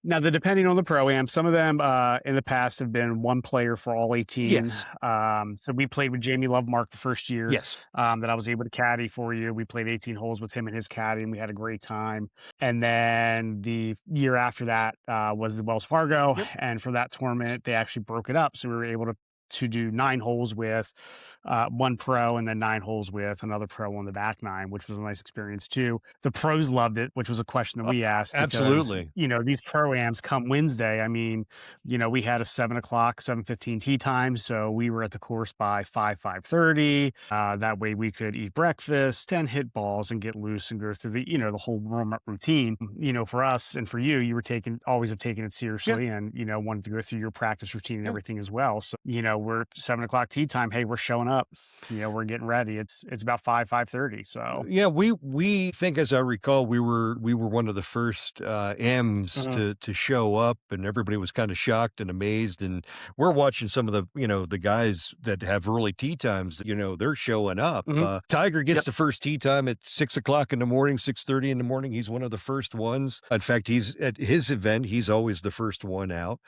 Depending on the pro-am, some of them, in the past have been 1 player for all 18. yes, So we played with Jamie Lovemark the first year, yes. that I was able to caddy for you. We played 18 holes with him and his caddy, and we had a great time. And then the year after that, was the Wells Fargo, Yep. and for that tournament, they actually broke it up, so we were able to do 9 holes with, 1 pro and then 9 holes with another pro on the back 9, which was a nice experience too. The pros loved it, which was a question that Oh, we asked because, absolutely. these pro-ams come Wednesday. I mean, we had a 7 o'clock, 7:15 tee time, so we were at the course by 5:30. That way we could eat breakfast and hit balls and get loose and go through the whole warm-up routine. For us and for you, you were always have taken it Yeah, seriously and, wanted to go through your practice routine and yeah. everything as well. So, we're 7 o'clock tee time. Hey, we're showing up. We're getting ready. It's about 5:30. So, Yeah, we think, as I recall, we were one of the first, M's mhm, to show up, and everybody was kinda shocked and amazed, and we're watching some of the guys that have early tee times, they're showing up. mhm, Tiger gets yep, the first tee time at 6 o'clock in the morning, 6:30 in the morning, he's one of the first ones. In fact, he's at his event, he's always the first one out,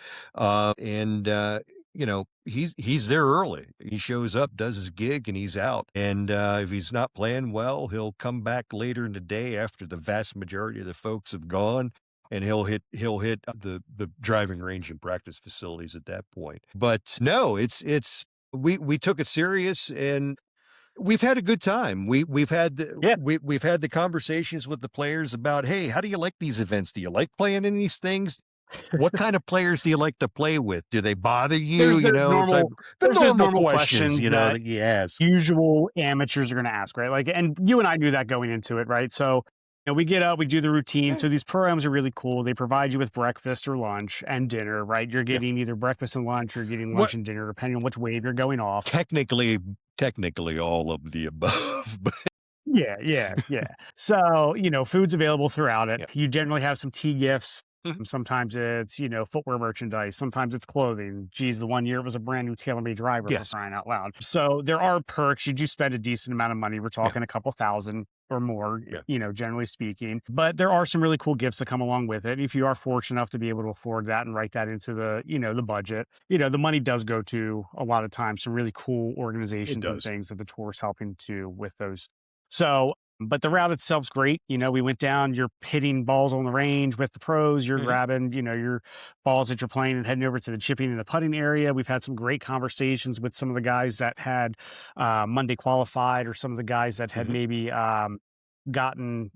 he's there early. He shows up, does his gig, and he's out. And if he's not playing well, he'll come back later in the day after the vast majority of the folks have gone, and he'll hit the driving range and practice facilities at that point. But no, it's we took it serious, and we've had a good time. yeah. We've had the conversations with the players about, hey, how do you like these events? Do you like playing in these things? What kind of players do you like to play with? Do they bother you? There's the Type normal the there's just normal normal questions, questions that that you ask. usual amateurs are gonna ask, right? Like, and you and I knew that going into it, right? So, we get up, we do the routine. Yeah, So these programs are really cool. They provide you with breakfast or lunch and dinner, right? You're yeah. getting either breakfast and lunch, or you're getting What lunch and dinner, depending on which wave you're going off. technically all of the above, but Yeah, yeah, yeah. So, food's available throughout it. yeah. You generally have some tea gifts. Mhm. Sometimes it's, footwear merchandise. Sometimes it's clothing. Geez, the one year it was a brand new TaylorMade driver for Yes. crying out loud. So there are perks. You do spend a decent amount of money. We're Yeah, talking a couple thousand or more, yeah. generally speaking. But there are some really cool gifts that come along with it. If you are fortunate enough to be able to afford that and write that into the budget, the money does go to a lot of times some really cool It organizations and does. things that the tour is helping to with those. So, but the route itself's great. We went down, you're hitting balls on the range with the pros, you're Mhm. grabbing, your balls that you're playing and heading over to the chipping and the putting area. We've had some great conversations with some of the guys that had Monday qualified, or some of the guys that had Mhm. maybe gotten,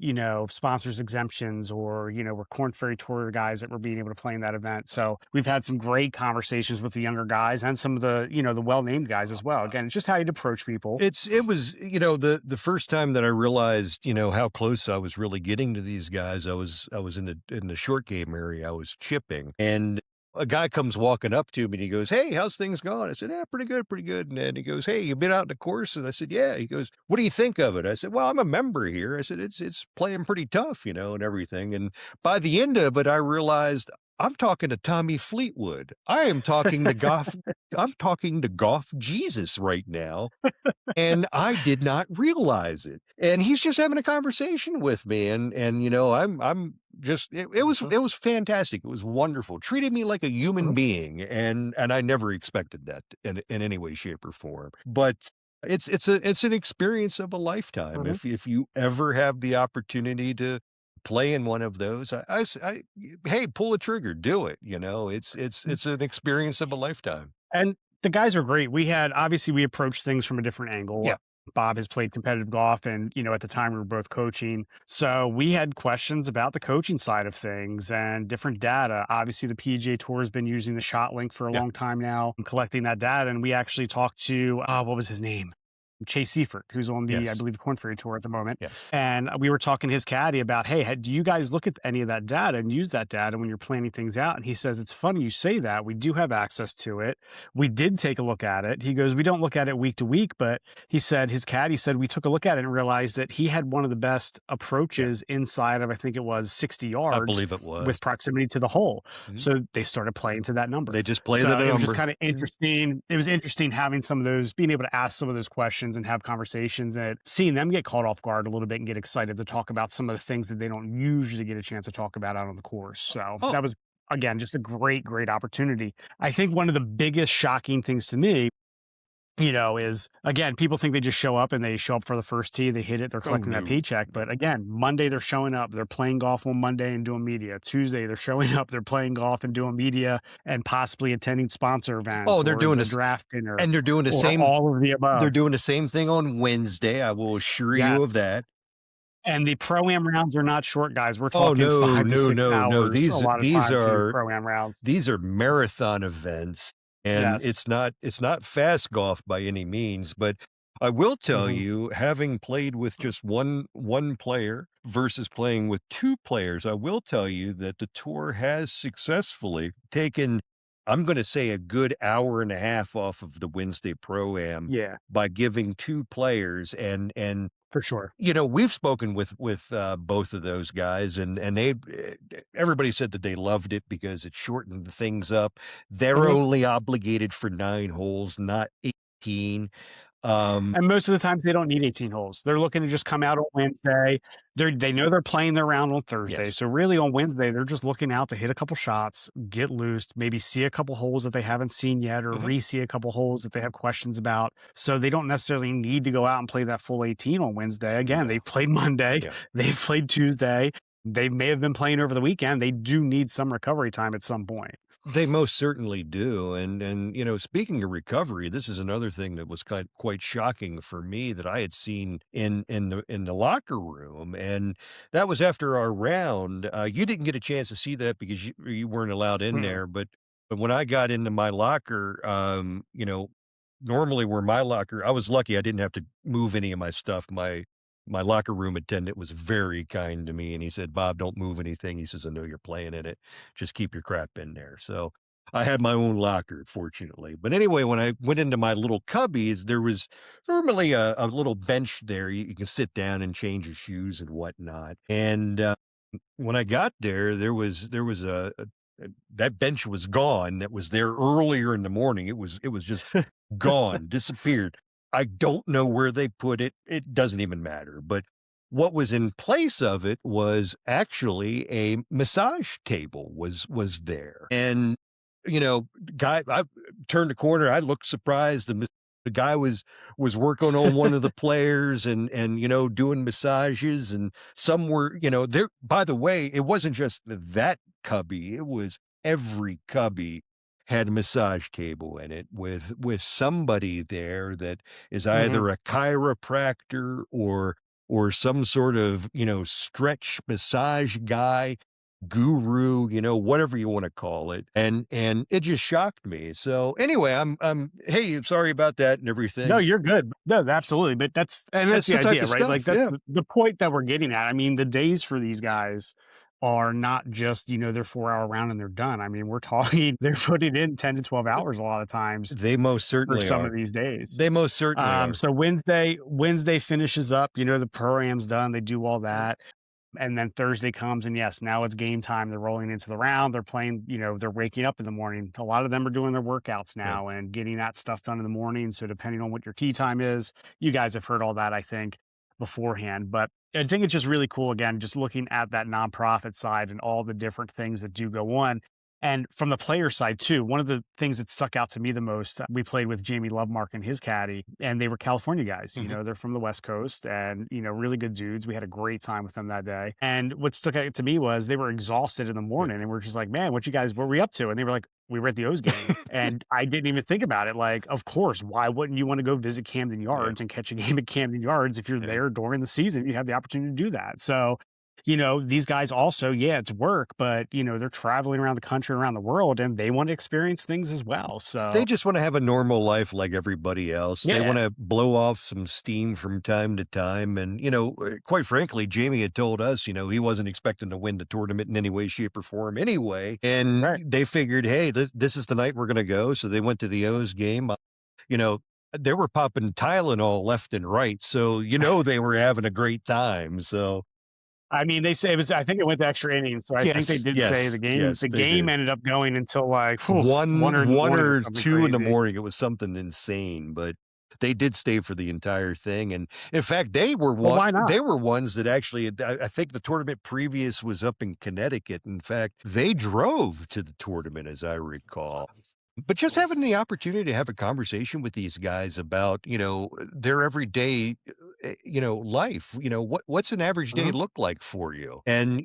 sponsors exemptions, or, were Corn Ferry Tour guys that were being able to play in that event. So we've had some great conversations with the younger guys and some of the well-named guys as well. Again, it's just how you'd approach people. It was, the first time that I realized, how close I was really getting to these guys, I was in the short game area, I was chipping, and a guy comes walking up to me and he goes, "Hey, how's things going?" I said, "Yeah, pretty good, pretty good." And then he goes, "Hey, you been out in the course?" And I said, "Yeah." He goes, "What do you think of it?" I said, "Well, I'm a member here." I said, "It's playing pretty tough, and everything." And by the end of it, I realized I'm talking to Tommy Fleetwood. I'm talking to Golf Jesus right now, and I did not realize it. And he's just having a conversation with me, and I'm just it was fantastic. It was wonderful. Treated me like a human Mhm, being, and I never expected that in any way, shape, or form. But it's an experience of a lifetime. mhm, If you ever have the opportunity to play in one of those, hey, pull a trigger, do it. It's mhm. it's an experience of a lifetime. And The guys are great. Obviously, we approached things from a different angle. Yeah. Bob has played competitive golf and, at the time we were both coaching. So we had questions about the coaching side of things and different data. Obviously, the PGA Tour has been using the shot link for a Yeah. long time now, and collecting that data. And we actually talked to, what was his name? Chase Seifert, who's on I Yes. believe, the Corn Ferry Tour at the moment. Yes. And we were talking to his caddy about, hey, do you guys look at any of that data and use that data when you're planning things out? And he says, it's funny you say that. We do have access to it. We did take a look at it. He goes, we don't look at it week to week, but he said his caddy said we took a look at it and realized that he had one of the best Yeah. approaches inside of, I think it was 60 I yards believe it was. with proximity to the hole. Mhm. So they started playing to that number. They just play the So it was just number. kind of interesting. It was interesting having some of those, being able to ask some of those questions and have conversations and seeing them get caught off guard a little bit and get excited to talk about some of the things that they don't usually get a chance to talk about out on the course. So Oh, that was, again, just a great, great opportunity. I think one of the biggest shocking things to me, is again, people think they just show up and they show up for the first tee, they hit it, they're oh, collecting that no. paycheck. But again, Monday they're showing up, they're playing golf on Monday and doing media. Tuesday they're showing up, they're playing golf and doing media and possibly attending sponsor events Oh, they're or doing the this draft dinner and or all of the they're above. doing the same thing on Wednesday, I will assure you of Yes. that. And the pro-am rounds are not short, guys. We're Oh, talking no, 5 to no, 6 no, no. hours a lot of times for these pro-am rounds. These are marathon events, and Yes. it's not fast golf by any means, but I will tell Mhm. you, having played with just one player versus playing with 2 players, I will tell you that the tour has successfully taken, I'm gonna say, a good hour and a half off of the Wednesday Pro-Am Yeah, by giving 2 players and for sure. we've spoken with both of those guys, and everybody said that they loved it because it shortened things up. They're Mhm. only obligated for 9 holes, not 18. Um, And most of the times they don't need 18 holes. They're looking to just come out on Wednesday. They know they're playing their round on Thursday. yes. So really on Wednesday, they're just looking out to hit a couple shots, get loose, maybe see a couple holes that they haven't seen yet or Mhm. re-see a couple holes that they have questions about. So they don't necessarily need to go out and play that full 18 on Wednesday. Again, No. they've played Monday, Yeah. they've played Tuesday. They may have been playing over the weekend. They do need some recovery time at some point. They most certainly do, and speaking of recovery, this is another thing that was quite shocking for me that I had seen in the locker room, and that was after our round. You didn't get a chance to see that because you weren't allowed in Mm-mm. there, but when I got into my locker, normally where my locker, I was lucky I didn't have to move any of my stuff. My locker room attendant was very kind to me, and he said, "Bob, don't move anything." He says, "I know you're playing in it. Just keep your crap in there." So I had my own locker, fortunately. But anyway, when I went into my little cubbies, there was normally a little bench there. You can sit down and change your shoes and whatnot. And when I got there, there was that bench was gone. That was there earlier in the morning. It was just gone, disappeared. I don't know where they put it. It doesn't even matter. But what was in place of it was actually a massage table was there. And guy, I turned the corner. I looked surprised. The guy was working on one of the players and doing massages, and some were there. By the way, it wasn't just that cubby; it was every cubby had a massage table in it with somebody there that is Mhm. either a chiropractor or some sort of stretch massage guy, guru, whatever you want to call it. And it just shocked me. So anyway, I'm hey, sorry about that and No, everything. you're good. No, absolutely, but that's That's the the type idea, of right? Like, stuff. that's Yeah. the point that we're getting at. I mean, the days for these guys are not just, their 4-hour round and they're done. I mean, we're talking they're putting in 10 to 12 hours a lot of times They most for certainly some of are. these days. They most certainly are. So Wednesday finishes up, the pro-am's done, they do all Mhm. that. And then Thursday comes and yes, now it's game time. They're rolling into the round. They're playing, they're waking up in the morning. A lot of them are doing their workouts Yeah. now and getting that stuff done in the morning. So depending on what your tee time is, you guys have heard all that, I think, beforehand. But I think it's just really cool again, just looking at that nonprofit side and all the different things that do go on. And from the player side too, one of the things that stuck out to me the most, we played with Jamie Lovemark and his caddy, and they were California guys. Mhm. They're from the West Coast and, really good dudes. We had a great time with them that day. And what stuck out to me was they were exhausted in the Yeah. morning and we're just like, man, what were we up to? And they were like, we were at the O's game. And I didn't even think about it. Like, of course, why wouldn't you want to go visit Camden Yeah. Yards and catch a game at Camden Yards if you're Yeah. there during the season? You have the opportunity to do that. So these guys also, yeah, it's work, but they're traveling around the country, around the world, and they want to experience things as well. They So just wanna have a normal life like everybody else. They yeah, wanna blow off some steam from time to time, and, quite frankly, Jamie had told us, he wasn't expecting to win the tournament in any way, shape, or form anyway, and right. they figured, "Hey, this is the night we're gonna go," so they went to the O's game. You know, they were popping Tylenol left and right, so they were having a great time, so I mean, they say I think it went to extra innings, so I think they yes, did say yes, the game yes, the they game did. ended up going until like whew, 1 1 in the 1 morning or or something 2 in the crazy. morning, it was something insane, but they did stay for the entire thing, and in fact, they were Well, one why not? they were ones that actually I think the tournament previous was up in Connecticut. In fact, they drove to the tournament, as I recall. But just having the opportunity to have a conversation with these guys about, their everyday, life, what's an average day Mhm. look like for you? And,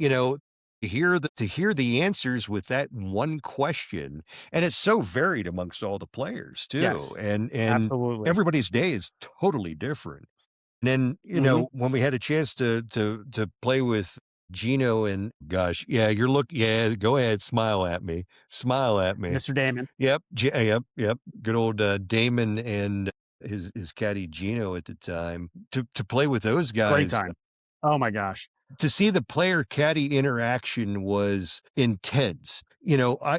to hear the answers with that one question, and it's so varied amongst all the players too. Yes, And absolutely. everybody's day is totally different. And then, Mhm. when we had a chance to play with Gino and gosh, yeah, yeah, go ahead, smile at me. Smile at me. Mr. Damon, Yep, yep. Good old, Damon and his caddy Gino at the time. To play with those great guys, time. Oh my gosh. to see the player caddy interaction was intense.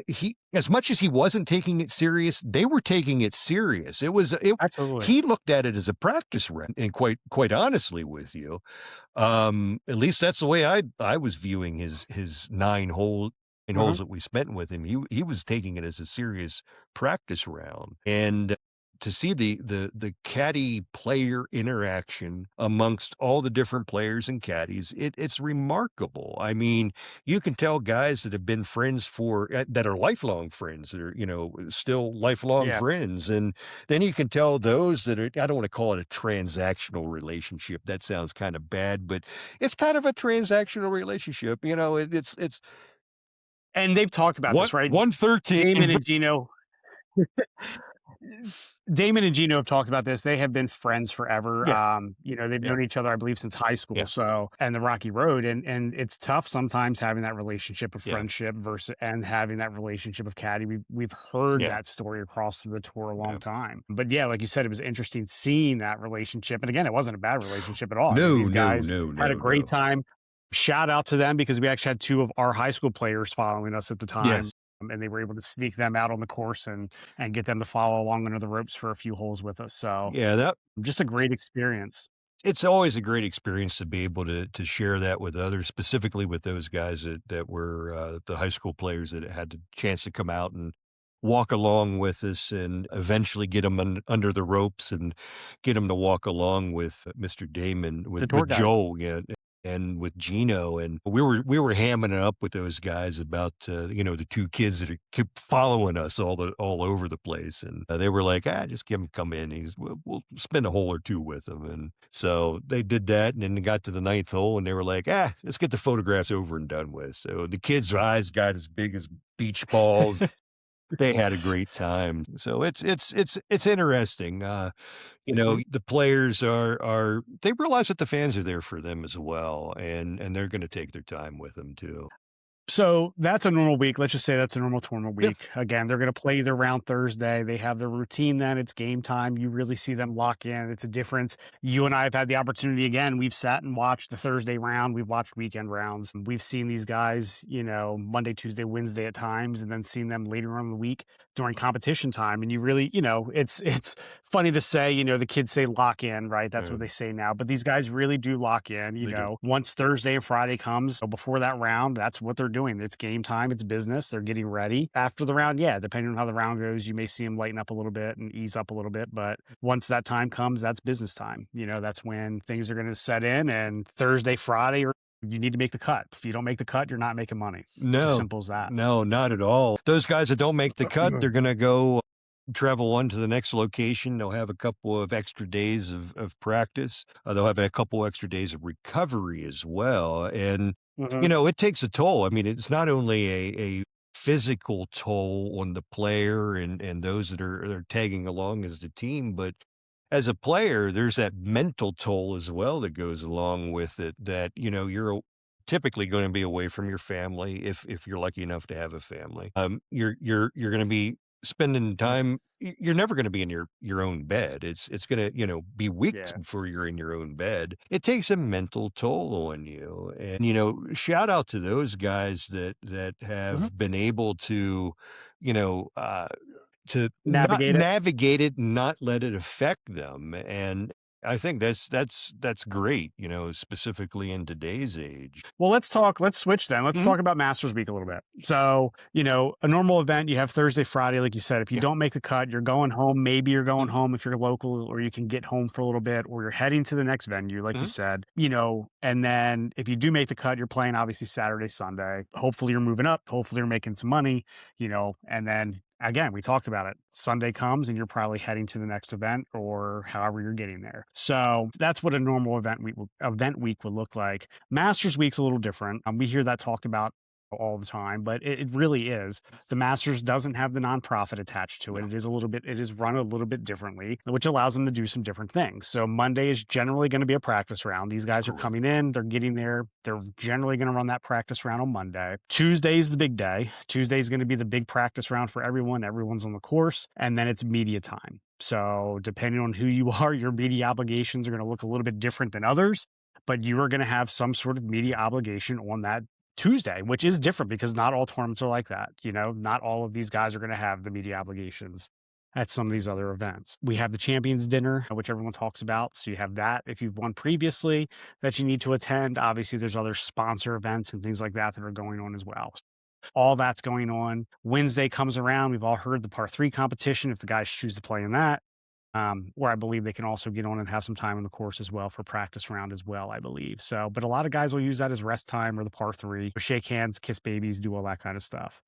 He as much as he wasn't taking it serious, they were taking it serious. Absolutely. He looked at it as a practice run, and quite honestly with you, at least that's the way I was viewing his 9 holes Mhm. that we spent with him. He was taking it as a serious practice round, and to see the caddy player interaction amongst all the different players and caddies, it's remarkable. I mean, you can tell guys that have been friends that are lifelong friends, that are, still lifelong Yeah. friends, and then you can tell those that are, I don't want to call it a transactional relationship. That sounds kind of bad, but it's kind of a transactional relationship. It's And they've talked about one this, right? 113. Damon and Gino Damon and Gino have talked about this. They have been friends forever. Yeah, They've yeah, known each other, I believe, since high school. yeah, So, and the Rocky Road, and it's tough sometimes having that relationship of yeah, friendship versus and having that relationship of caddy. We've heard yeah, that story across the tour a yeah. long time. But yeah, like you said, it was interesting seeing that relationship. And again, it wasn't a bad relationship at all. I mean, No, these no, guys no, had a no, great no. time. Shout out to them because we actually had two of our high school players following us at the time. Yes. And they were able to sneak them out on the course and get them to follow along under the ropes for a few holes with us. So Yeah, that just a great experience. it's always a great experience to be able to share that with others, specifically with those guys that were, the high school players that had the chance to come out and walk along with us and eventually get them under the ropes and get them to walk along with Mr. Damon, The with tour guide. Joel, yeah, and with Gino, and we were hamming it up with those guys about, the 2 kids that kept following us all over the place, and, they were like, "Ah, just give him come in. We'll spend a hole or 2 with him," and so they did that, and then they got to the 9th hole, and they were like, "Ah, let's get the photographs over and done with." So the kids' eyes got as big as beach balls. They had a great time. So it's interesting. Mhm. The players they realize that the fans are there for them as well, and they're gonna take their time with them too. So that's a normal week. Let's just say that's a normal tournament Yeah, week. Again, they're going to play their round Thursday. They have their routine then. It's game time. You really see them lock in. It's a difference. You and I have had the opportunity again. We've sat and watched the Thursday round. We've watched weekend rounds. We've seen these guys, Monday, Tuesday, Wednesday at times, and then seen them later on in the week during competition time. And you really, it's funny to say, the kids say lock in, right? That's what yeah, they say now. But these guys really do lock in, they do. once Thursday and Friday comes, so before that round, that's what they're doing. It's game time, it's business. They're getting ready. After the round, yeah, depending on how the round goes, you may see them lighten up a little bit and ease up a little bit. But once that time comes, that's business time. That's when things are going to set in. And Thursday, Friday You need to make the cut. If you don't make the cut, you're not making money. It's as No, simple as that. no, not at all. Those guys that don't make the cut, they're gonna go travel on to the next location. They'll have a couple of extra days of practice. They'll have a couple extra days of recovery as well. And, Mhm. it takes a toll. I mean, it's not only a physical toll on the player and those that are tagging along as the team, but as a player, there's that mental toll as well that goes along with it that, you're typically going to be away from your family if you're lucky enough to have a family. You're going to be spending time you're never going to be in your own bed. It's going to, be weeks Yeah. before you're in your own bed. It takes a mental toll on you. And, shout out to those guys that Mhm. have been able to, you know, uh to not Navigate it. navigate it, not let it affect them, and I think that's great, specifically in today's age. Well, let's switch then. Let's Mhm, talk about Masters Week a little bit. So, a normal event, you have Thursday, Friday, like you said. If you yeah, don't make the cut, you're going home. Maybe you're going mhm, home if you're local, or you can get home for a little bit, or you're heading to the next venue, like you mhm, said, and then if you do make the cut, you're playing obviously Saturday, Sunday. Hopefully you're moving up. Hopefully you're making some money, and then again, we talked about it. Sunday comes and you're probably heading to the next event or however you're getting there. So that's what a normal event week would look like. Masters Week's a little different. We hear that talked about all the time, but it really is. The Masters doesn't have the nonprofit attached to it. no, It is run a little bit differently, which allows them to do some different things. So Monday is generally going to be a practice round. These guys are correct, coming in, they're getting there. They're generally going to run that practice round on Monday. Tuesday is the big day. Tuesday is going to be the big practice round for everyone. Everyone's on the course, and then it's media time. So, depending on who you are, your media obligations are going to look a little bit different than others, but you are going to have some sort of media obligation on that Tuesday, which is different because not all tournaments are like that. Not all of these guys are going to have the media obligations at some of these other events. We have the champions dinner, which everyone talks about. So you have that if you've won previously that you need to attend. Obviously, there's other sponsor events and things like that that are going on as well. All that's going on. Wednesday comes around. We've all heard the par three competition if the guys choose to play in that. Where I believe they can also get on and have some time on the course as well for practice round as well, I believe. So, but a lot of guys will use that as rest time or the par three, shake hands, kiss babies, do all that kind of stuff.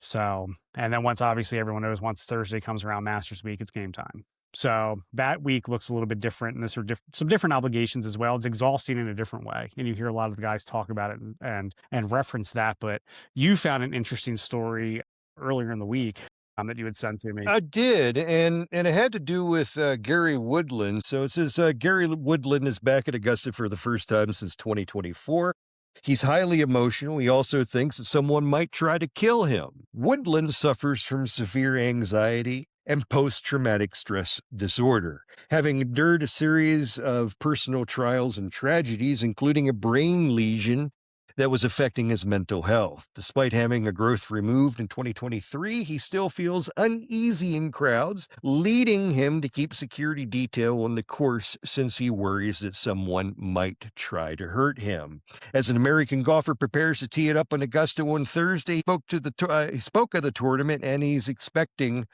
So, and then once obviously everyone knows once Thursday comes around, Masters Week, it's game time. So that week looks a little bit different, and this are some different obligations as well. It's exhausting in a different way, and you hear a lot of the guys talk about it and reference that. But you found an interesting story earlier in the week that you had sent to me. I did, and it had to do with, Gary Woodland. So it says, Gary Woodland is back at Augusta for the first time since 2024. He's highly emotional. He also thinks that someone might try to kill him. Woodland suffers from severe anxiety and post-traumatic stress disorder, having endured a series of personal trials and tragedies, including a brain lesion that was affecting his mental health. Despite having a growth removed in 2023, he still feels uneasy in crowds, leading him to keep security detail on the course since he worries that someone might try to hurt him. As an American golfer prepares to tee it up in Augusta on Thursday, he spoke of the tournament and he's expecting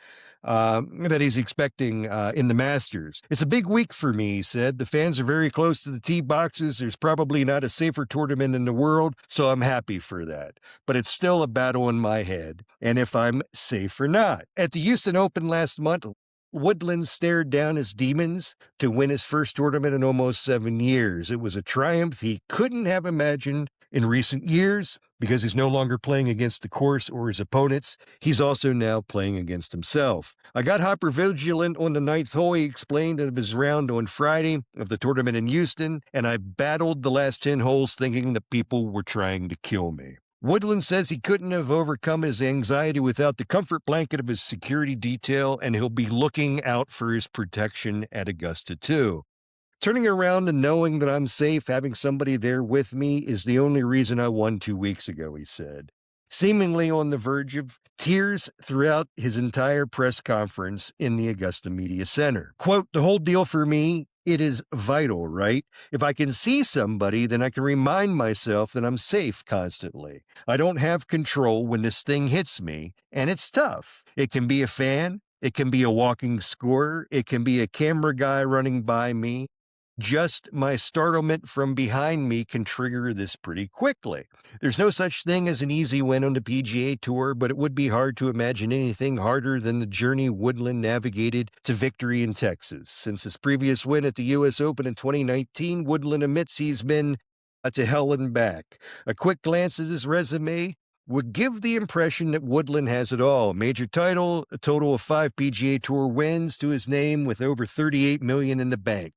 in the Masters. It's a big week for me, he said. The fans are very close to the tee boxes. There's probably not a safer tournament in the world, so I'm happy for that. But it's still a battle in my head, and if I'm safe or not. At the Houston Open last month, Woodland stared down his demons to win his first tournament in almost 7 years. It was a triumph he couldn't have imagined in recent years because he's no longer playing against the course or his opponents. He's also now playing against himself. I got hypervigilant on the ninth hole, he explained, of his round on Friday of the tournament in Houston, and I battled the last 10 holes thinking that people were trying to kill me. Woodland says he couldn't have overcome his anxiety without the comfort blanket of his security detail, and he'll be looking out for his protection at Augusta too. Turning around and knowing that I'm safe, having somebody there with me is the only reason I won 2 weeks ago, he said. Seemingly on the verge of tears throughout his entire press conference in the Augusta Media Center. Quote, the whole deal for me, it is vital, right? If I can see somebody, then I can remind myself that I'm safe constantly. I don't have control when this thing hits me, and it's tough. It can be a fan, it can be a walking scorer, it can be a camera guy running by me. Just my startlement from behind me can trigger this pretty quickly. There's no such thing as an easy win on the PGA Tour, but it would be hard to imagine anything harder than the journey Woodland navigated to victory in Texas. Since his previous win at the U.S. Open in 2019, Woodland admits he's been to hell and back. A quick glance at his resume would give the impression that Woodland has it all. Major title, a total of 5 PGA Tour wins to his name with over $38 million in the bank.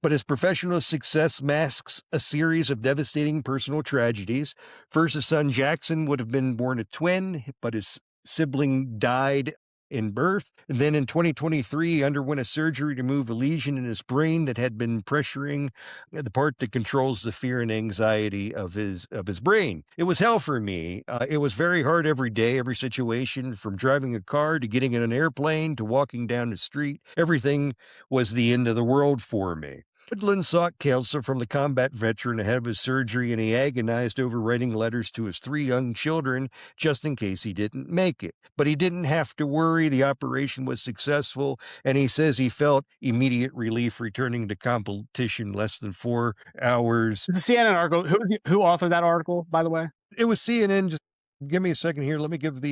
But his professional success masks a series of devastating personal tragedies. First, his son Jackson would have been born a twin, but his sibling died in birth. Then in 2023, he underwent a surgery to remove a lesion in his brain that had been pressuring the part that controls the fear and anxiety of his brain. It was hell for me. It was very hard every day, every situation, from driving a car to getting in an airplane to walking down the street. Everything was the end of the world for me. Woodland sought counsel from the combat veteran ahead of his surgery, and he agonized over writing letters to his 3 young children just in case he didn't make it. But he didn't have to worry. The operation was successful, and he says he felt immediate relief returning to competition less than 4 hours. The CNN article. Who authored that article, by the way? It was CNN. Just give me a second here. Let me give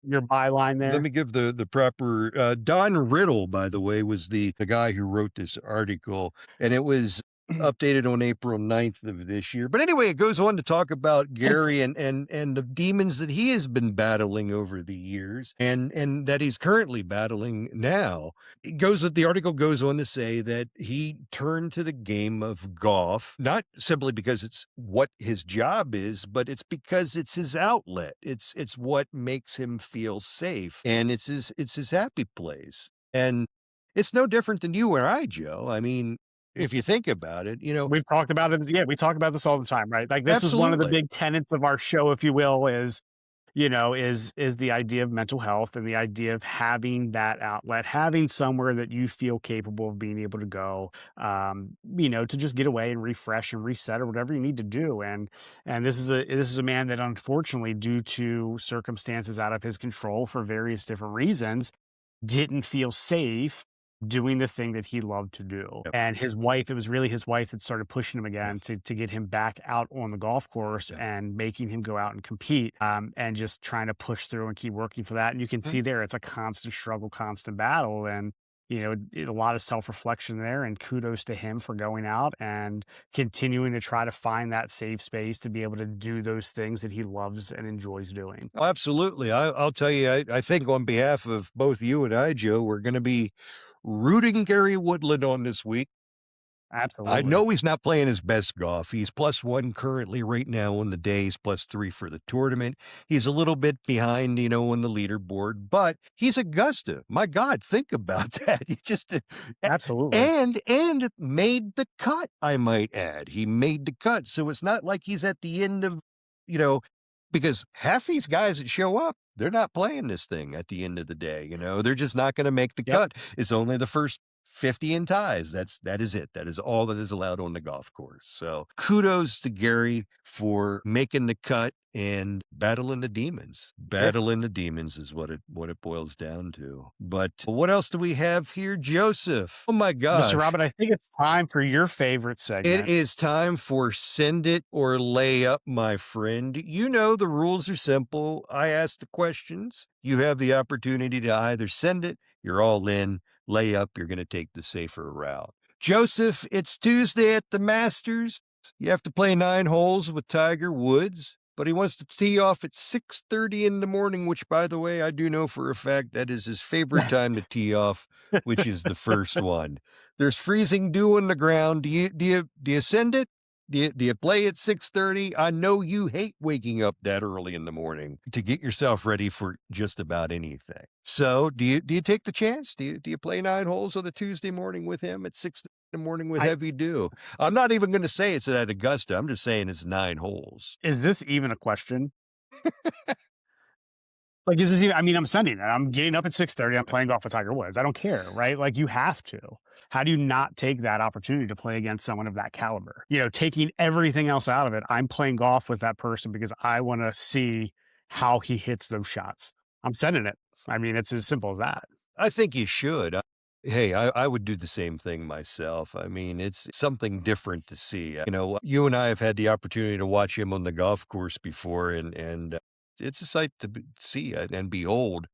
Your byline Let there. me give the proper Don Riddle, by the way, was the guy who wrote this article, and it was updated on April 9th of this year. But anyway, it goes on to talk about It's Gary and the demons that he has been battling over the years and that he's currently battling now. The article goes on to say that he turned to the game of golf, not simply because it's what his job is, but it's because it's his outlet. It's what makes him feel safe, and it's his happy place. And it's no different than you or I, Joe. I mean, if you think about it, We've talked about it. Yeah, we talk about this all the time, right? Like this is one of the absolutely. big tenets of our show, if you will, is the idea of mental health and the idea of having that outlet, having somewhere that you feel capable of being able to go, to just get away and refresh and reset or whatever you need to do. And this is a man that unfortunately, due to circumstances out of his control for various different reasons, didn't feel safe doing the thing that he loved to do. Yep. And his wife, it was really his wife that started pushing him Yeah. again to get him back out on the golf course Yeah. and making him go out and compete, and just trying to push through and keep working for that. And you can Mhm. see there, it's a constant struggle, constant battle. And, a lot of self reflection there. And kudos to him for going out and continuing to try to find that safe space to be able to do those things that he loves and enjoys doing. Oh, absolutely. I'll tell you, I think on behalf of both you and I, Joe, we're going to be rooting Gary Woodland on this week. I Absolutely. know he's not playing his best golf. He's +1 currently right now on the day. He's +3 for the tournament. He's a little bit behind, on the leaderboard, but he's Augusta. My God, think about that. He just Absolutely. and made the cut, I might add. He made the cut. So it's not like he's at the end of, you know, because half these guys that show up, they're not playing this thing at the end of the day. They're just not going to make the Yep. cut. It's only the first 50 in ties. That is it. That is all that is allowed on the golf course. So kudos to Gary for making the cut and battling the demons. Yeah. Battling the demons is what it boils down to. But what else do we have here, Joseph? Oh my Mr. gosh. Robert, I think it's time for your favorite It segment. is time for send it or lay up, my friend. You know the rules are simple. I ask the questions. You have the opportunity to either send it, you're all in, lay up, you're going to take the safer route. Joseph, it's Tuesday at the Masters. You have to play 9 holes with Tiger Woods, but he wants to tee off at 6:30 in the morning, which, by the way, I do know for a fact that is his favorite time to tee off, which is the first one. There's freezing dew on the ground. Do you send it? Do you play at 6:30? I know you hate waking up that early in the morning to get yourself ready for just about anything. So do you take the chance? Do you play 9 holes on a Tuesday morning with him at 6 in the morning with I heavy dew? I'm not even going to say it's at Augusta. I'm just saying it's 9 holes. Is this even a question? Like, is this even, I mean, I'm sending it. I'm getting up at 6:30. I'm playing golf with Tiger Woods. I don't care, right? Like, you have to. How do you not take that opportunity to play against someone of that caliber? Taking everything else out of it, I'm playing golf with that person because I want to see how he hits those shots. I'm sending it. I mean, it's as simple as that. I think you should. Hey, I would do the same thing myself. I mean, it's something different to see. You and I have had the opportunity to watch him on the golf course before, and it's a sight to see and behold,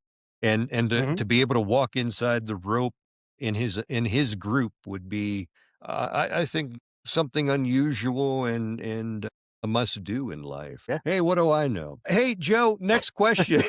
and Mhm. to be able to walk inside the rope in his group would be, I think, something unusual and a must do in life. Yeah. Hey, what do I know? Hey, Joe, next question.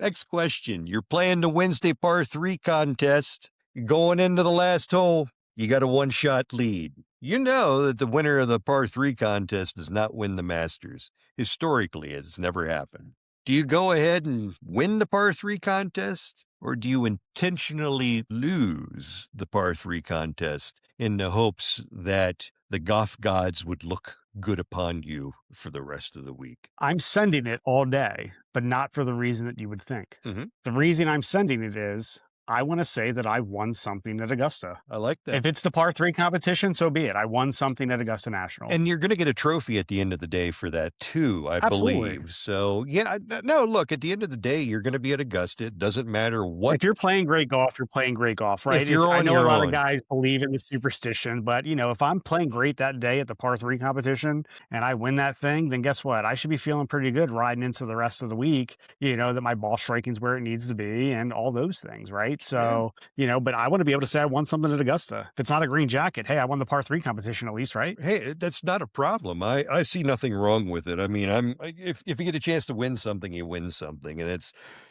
Next question. You're playing the Wednesday par three contest. You're going into the last hole. You got a one shot lead. You know that the winner of the par three contest does not win the Masters. Historically, it's never happened. Do you go ahead and win the par three contest, or do you intentionally lose the par three contest in the hopes that the golf gods would look good upon you for the rest of the week? I'm sending it all day, but not for the reason that you would think. Mhm. The reason I'm sending it is I want to say that I won something at Augusta. I like that. If it's the par three competition, so be it. I won something at Augusta National. And you're gonna get a trophy at the end of the day for that too, I Absolutely. believe. So, yeah, no, look, at the end of the day, you're gonna be at Augusta. It doesn't matter what. If you're playing great golf, you're playing great golf, right? If you're I on, know a you're lot of on. guys believe in the superstition, but if I'm playing great that day at the par three competition and I win that thing, then guess what? I should be feeling pretty good riding into the rest of the week, that my ball striking's where it needs to be and all those things, right? Yeah. So, but I want to be able to say I won something at Augusta. If it's not a green jacket, hey, I won the par three competition at least, right? Hey, that's not a problem. I see nothing wrong with it. I mean, if you get a chance to win something, you win something, and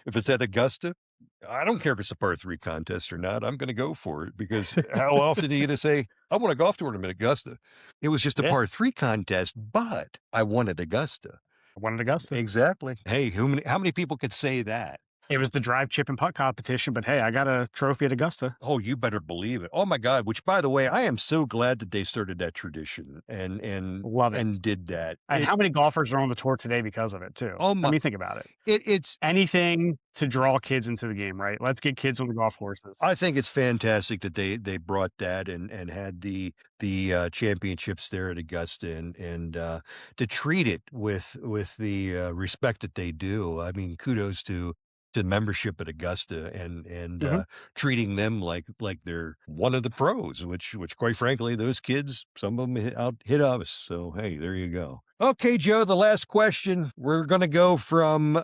if it's at Augusta, I don't care if it's a par three contest or not. I'm going to go for it because how often are you going to say, "I won a golf tournament at Augusta"? It was just a Yeah. par three contest, but I won at Augusta. I won at Augusta. Exactly. Hey, how many people could say that? It was the drive, chip, and putt competition, but hey, I got a trophy at Augusta. Oh, you better believe it. Oh my God, which by the way, I am so glad that they started that tradition Love it. and did that. And how many golfers are on the tour today because of it too? Oh I my mean, think about it. it's Anything to draw kids into the game, right? Let's get kids on the golf courses. I think it's fantastic that they brought that and had the championships there at Augusta and to treat it with the respect that they do. I mean, kudos to membership at Augusta and Mhm. treating them like they're one of the pros, which quite frankly, those kids, some of them hit us. So hey, there you go. Okay, Joe, the last question. We're gonna go from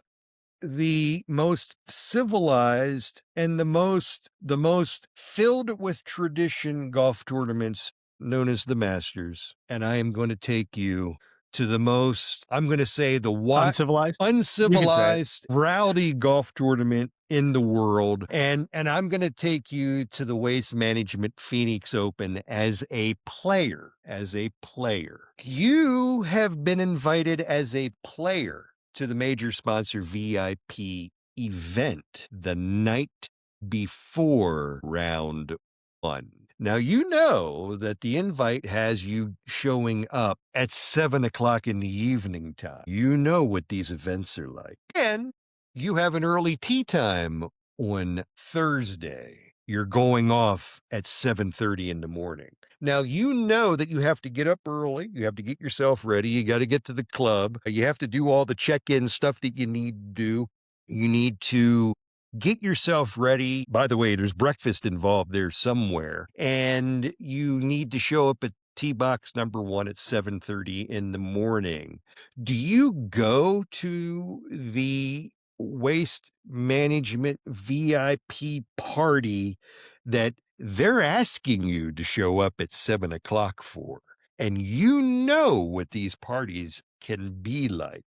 the most civilized and the most filled with tradition golf tournaments known as the Masters, and I am going to take you to the most, I'm going to say, Uncivilized? You can say it. uncivilized, rowdy golf tournament in the world, and I'm going to take you to the Waste Management Phoenix Open as a player. As a player, you have been invited as a player to the major sponsor VIP event the night before round one. Now, you know that the invite has you showing up at 7 o'clock in the evening time. You know what these events are like. And you have an early tea time on Thursday. You're going off at 7:30 in the morning. Now, you know that you have to get up early. You have to get yourself ready. You got to get to the club. You have to do all the check in stuff that you need to do. You need to get yourself ready. By the way, there's breakfast involved there somewhere. And you need to show up at T box number one at 7:30 in the morning. Do you go to the waste management VIP party that they're asking you to show up at 7 o'clock for? And you know what these parties can be like.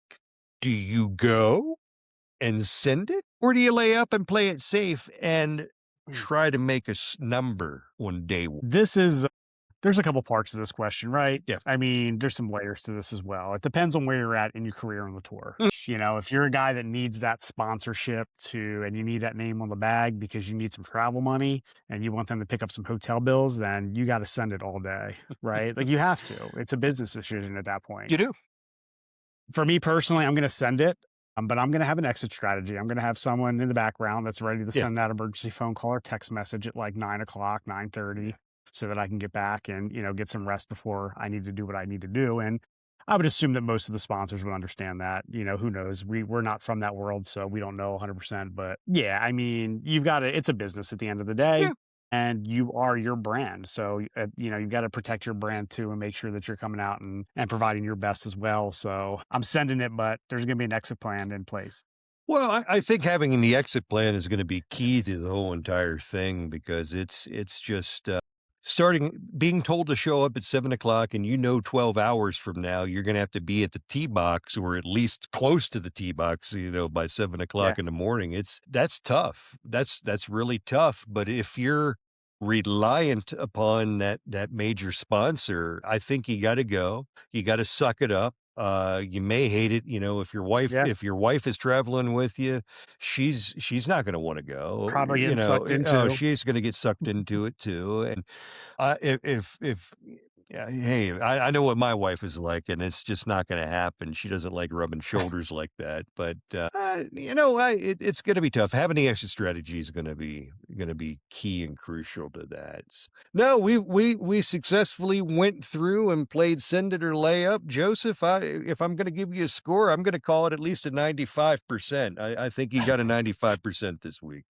Do you go and send it? Or do you lay up and play it safe and try to make a number on day one? There's a couple parts to this question, right? Yeah. I mean, there's some layers to this as well. It depends on where you're at in your career on the tour. Mm. If you're a guy that needs that sponsorship and you need that name on the bag because you need some travel money and you want them to pick up some hotel bills, then you got to send it all day, right? Like you have to. It's a business decision at that point. You do? For me personally, I'm going to send it, but I'm going to have an exit strategy. I'm going to have someone in the background that's ready to Yeah. send that emergency phone call or text message at like 9 o'clock, 9:30, so that I can get back and get some rest before I need to do what I need to do. And I would assume that most of the sponsors would understand that. Who knows? We're not from that world, so we don't know 100%. But yeah, I mean, you've got to. It's a business at the end of the day, Yeah. and you are your brand. So you've got to protect your brand too, and make sure that you're coming out and providing your best as well. So I'm sending it, but there's going to be an exit plan in place. Well, I think having the exit plan is gonna be key to the whole entire thing because it's just, being told to show up at 7 o'clock, and 12 hours from now, you're gonna have to be at the tee box or at least close to the tee box, by 7 o'clock Yeah, in the morning. That's tough. That's really tough, but if you're reliant upon that major sponsor, I think you gotta go. You gotta suck it up. You may hate it, if your wife yeah, if your wife is traveling with you, she's not gonna wanna go, probably getting sucked into. she's gonna get sucked into it too, and, if yeah, hey, I know what my wife is like, and it's just not gonna happen. She doesn't like rubbing shoulders like that, but, it's gonna be tough. Having the exit strategy is gonna be key and crucial to that. No, we successfully went through and played send it or lay up. Joseph, if I'm gonna give you a score, I'm gonna call it at least a 95%. I think you got a 95% this week.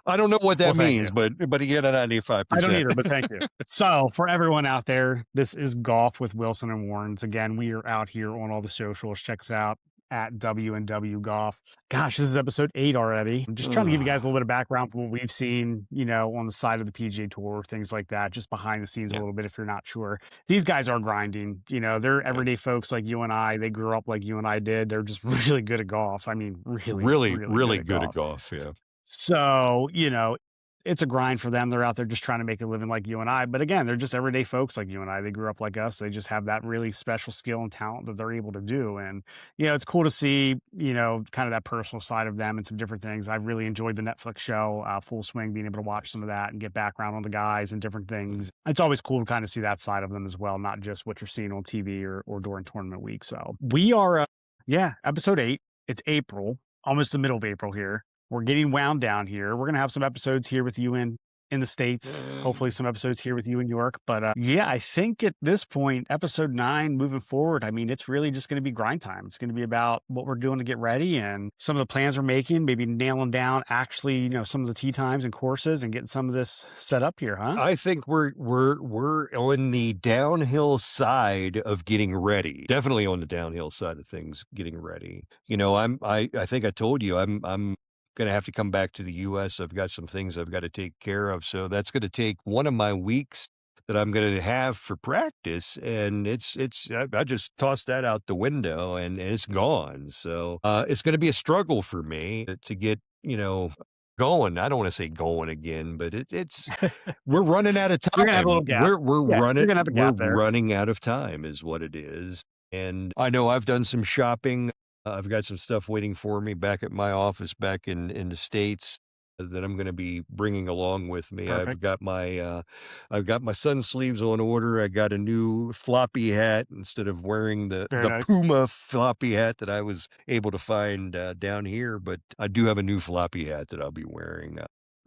I don't know what Well, that thank you. means, but you got a I don't 95%. either, but thank you. So, for everyone out there, this is Golf with Wilson and Warrens. Again, we are out here on all the socials. Check us out at W&W Golf. Gosh, this is episode 8 already. I'm just trying to give you guys a little bit of background from what we've seen, on the side of the PGA Tour, things like that, just behind the scenes a Yeah, little bit if you're not sure. These guys are grinding. They're yeah. everyday folks like you and I. They grew up like you and I did. They're just really good at golf. I mean, really, Really, really good really at good at golf. golf, yeah. So, it's a grind for them. They're out there just trying to make a living like you and I. But again, they're just everyday folks like you and I. They grew up like us. They just have that really special skill and talent that they're able to do. And, it's cool to see, kind of that personal side of them and some different things. I've really enjoyed the Netflix show, Full Swing, being able to watch some of that and get background on the guys and different things. It's always cool to kind of see that side of them as well, not just what you're seeing on TV or during tournament week. So we are, episode 8. It's April, almost the middle of April here. We're getting wound down here. We're gonna have some episodes here with you in the States, hopefully some episodes here with you in New York. But yeah, I think at this point, episode 9 moving forward, I mean, it's really just gonna be grind time. It's gonna be about what we're doing to get ready and some of the plans we're making, maybe nailing down actually, some of the tee times and courses and getting some of this set up here, huh? I think we're on the downhill side of getting ready. Definitely on the downhill side of things, getting ready. I think I told you I'm gonna have to come back to the US. I've got some things I've got to take care of. So that's gonna take one of my weeks that I'm gonna have for practice. And I just tossed that out the window and it's gone. So it's gonna be a struggle for me to get, going. I don't want to say going again, but it's we're running out of You're gonna have a little time. gap. Yeah, you're gonna have a We're gap there. running out of time is what it is. And I know I've done some shopping. I've got some stuff waiting for me back at my office back in the States that I'm gonna be bringing along with me. Perfect. I've got my sun sleeves on order. I got a new floppy hat instead of wearing the Very the nice. Puma floppy hat that I was able to find, down here, but I do have a new floppy hat that I'll be wearing,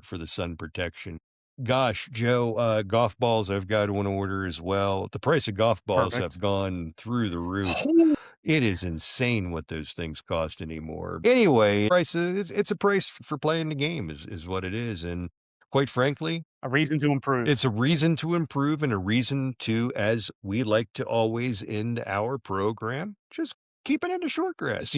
for the sun protection. Gosh, Joe, golf balls I've got on order as well. The price of golf balls have Perfect. gone through the roof. Whole It is insane what those things cost anymore. Anyway, it's a price for playing the game is what it is, and quite frankly, a reason to improve. it's a reason to improve and a reason to, as we like to always end our program, just keep it in the short grass,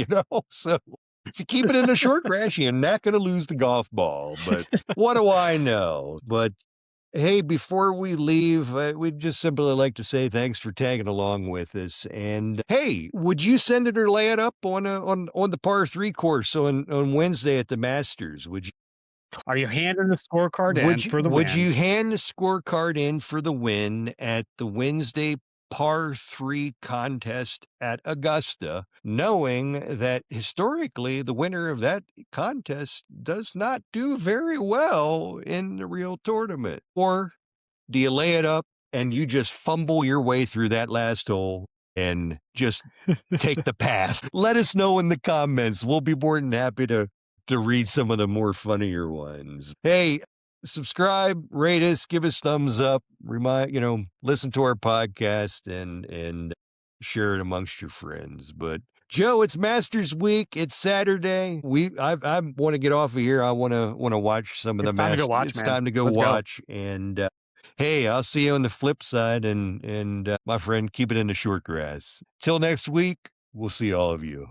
So if you keep it in the short grass, you're not gonna lose the golf ball, but what do I know? But hey, before we leave, we'd just simply like to say thanks for tagging along with us. And hey, would you send it or lay it up on the par 3 course on Wednesday at the Masters? Are you handing the scorecard in for the Would win? you hand the scorecard in for the win at the Wednesday par 3 contest at Augusta, knowing that historically the winner of that contest does not do very well in the real tournament? Or do you lay it up and you just fumble your way through that last hole and just take the pass? Let us know in the comments. We'll be more than happy to read some of the more funnier ones. Hey, subscribe, rate us, give us thumbs up, listen to our podcast and share it amongst your friends. But Joe, it's Masters Week. It's Saturday. I want to get off of here. I want to watch some of the It's time to go Masters. watch, It's man. time to go Let's go. watch. And hey, I'll see you on the flip side. And my friend, keep it in the short grass. Till next week, we'll see all of you.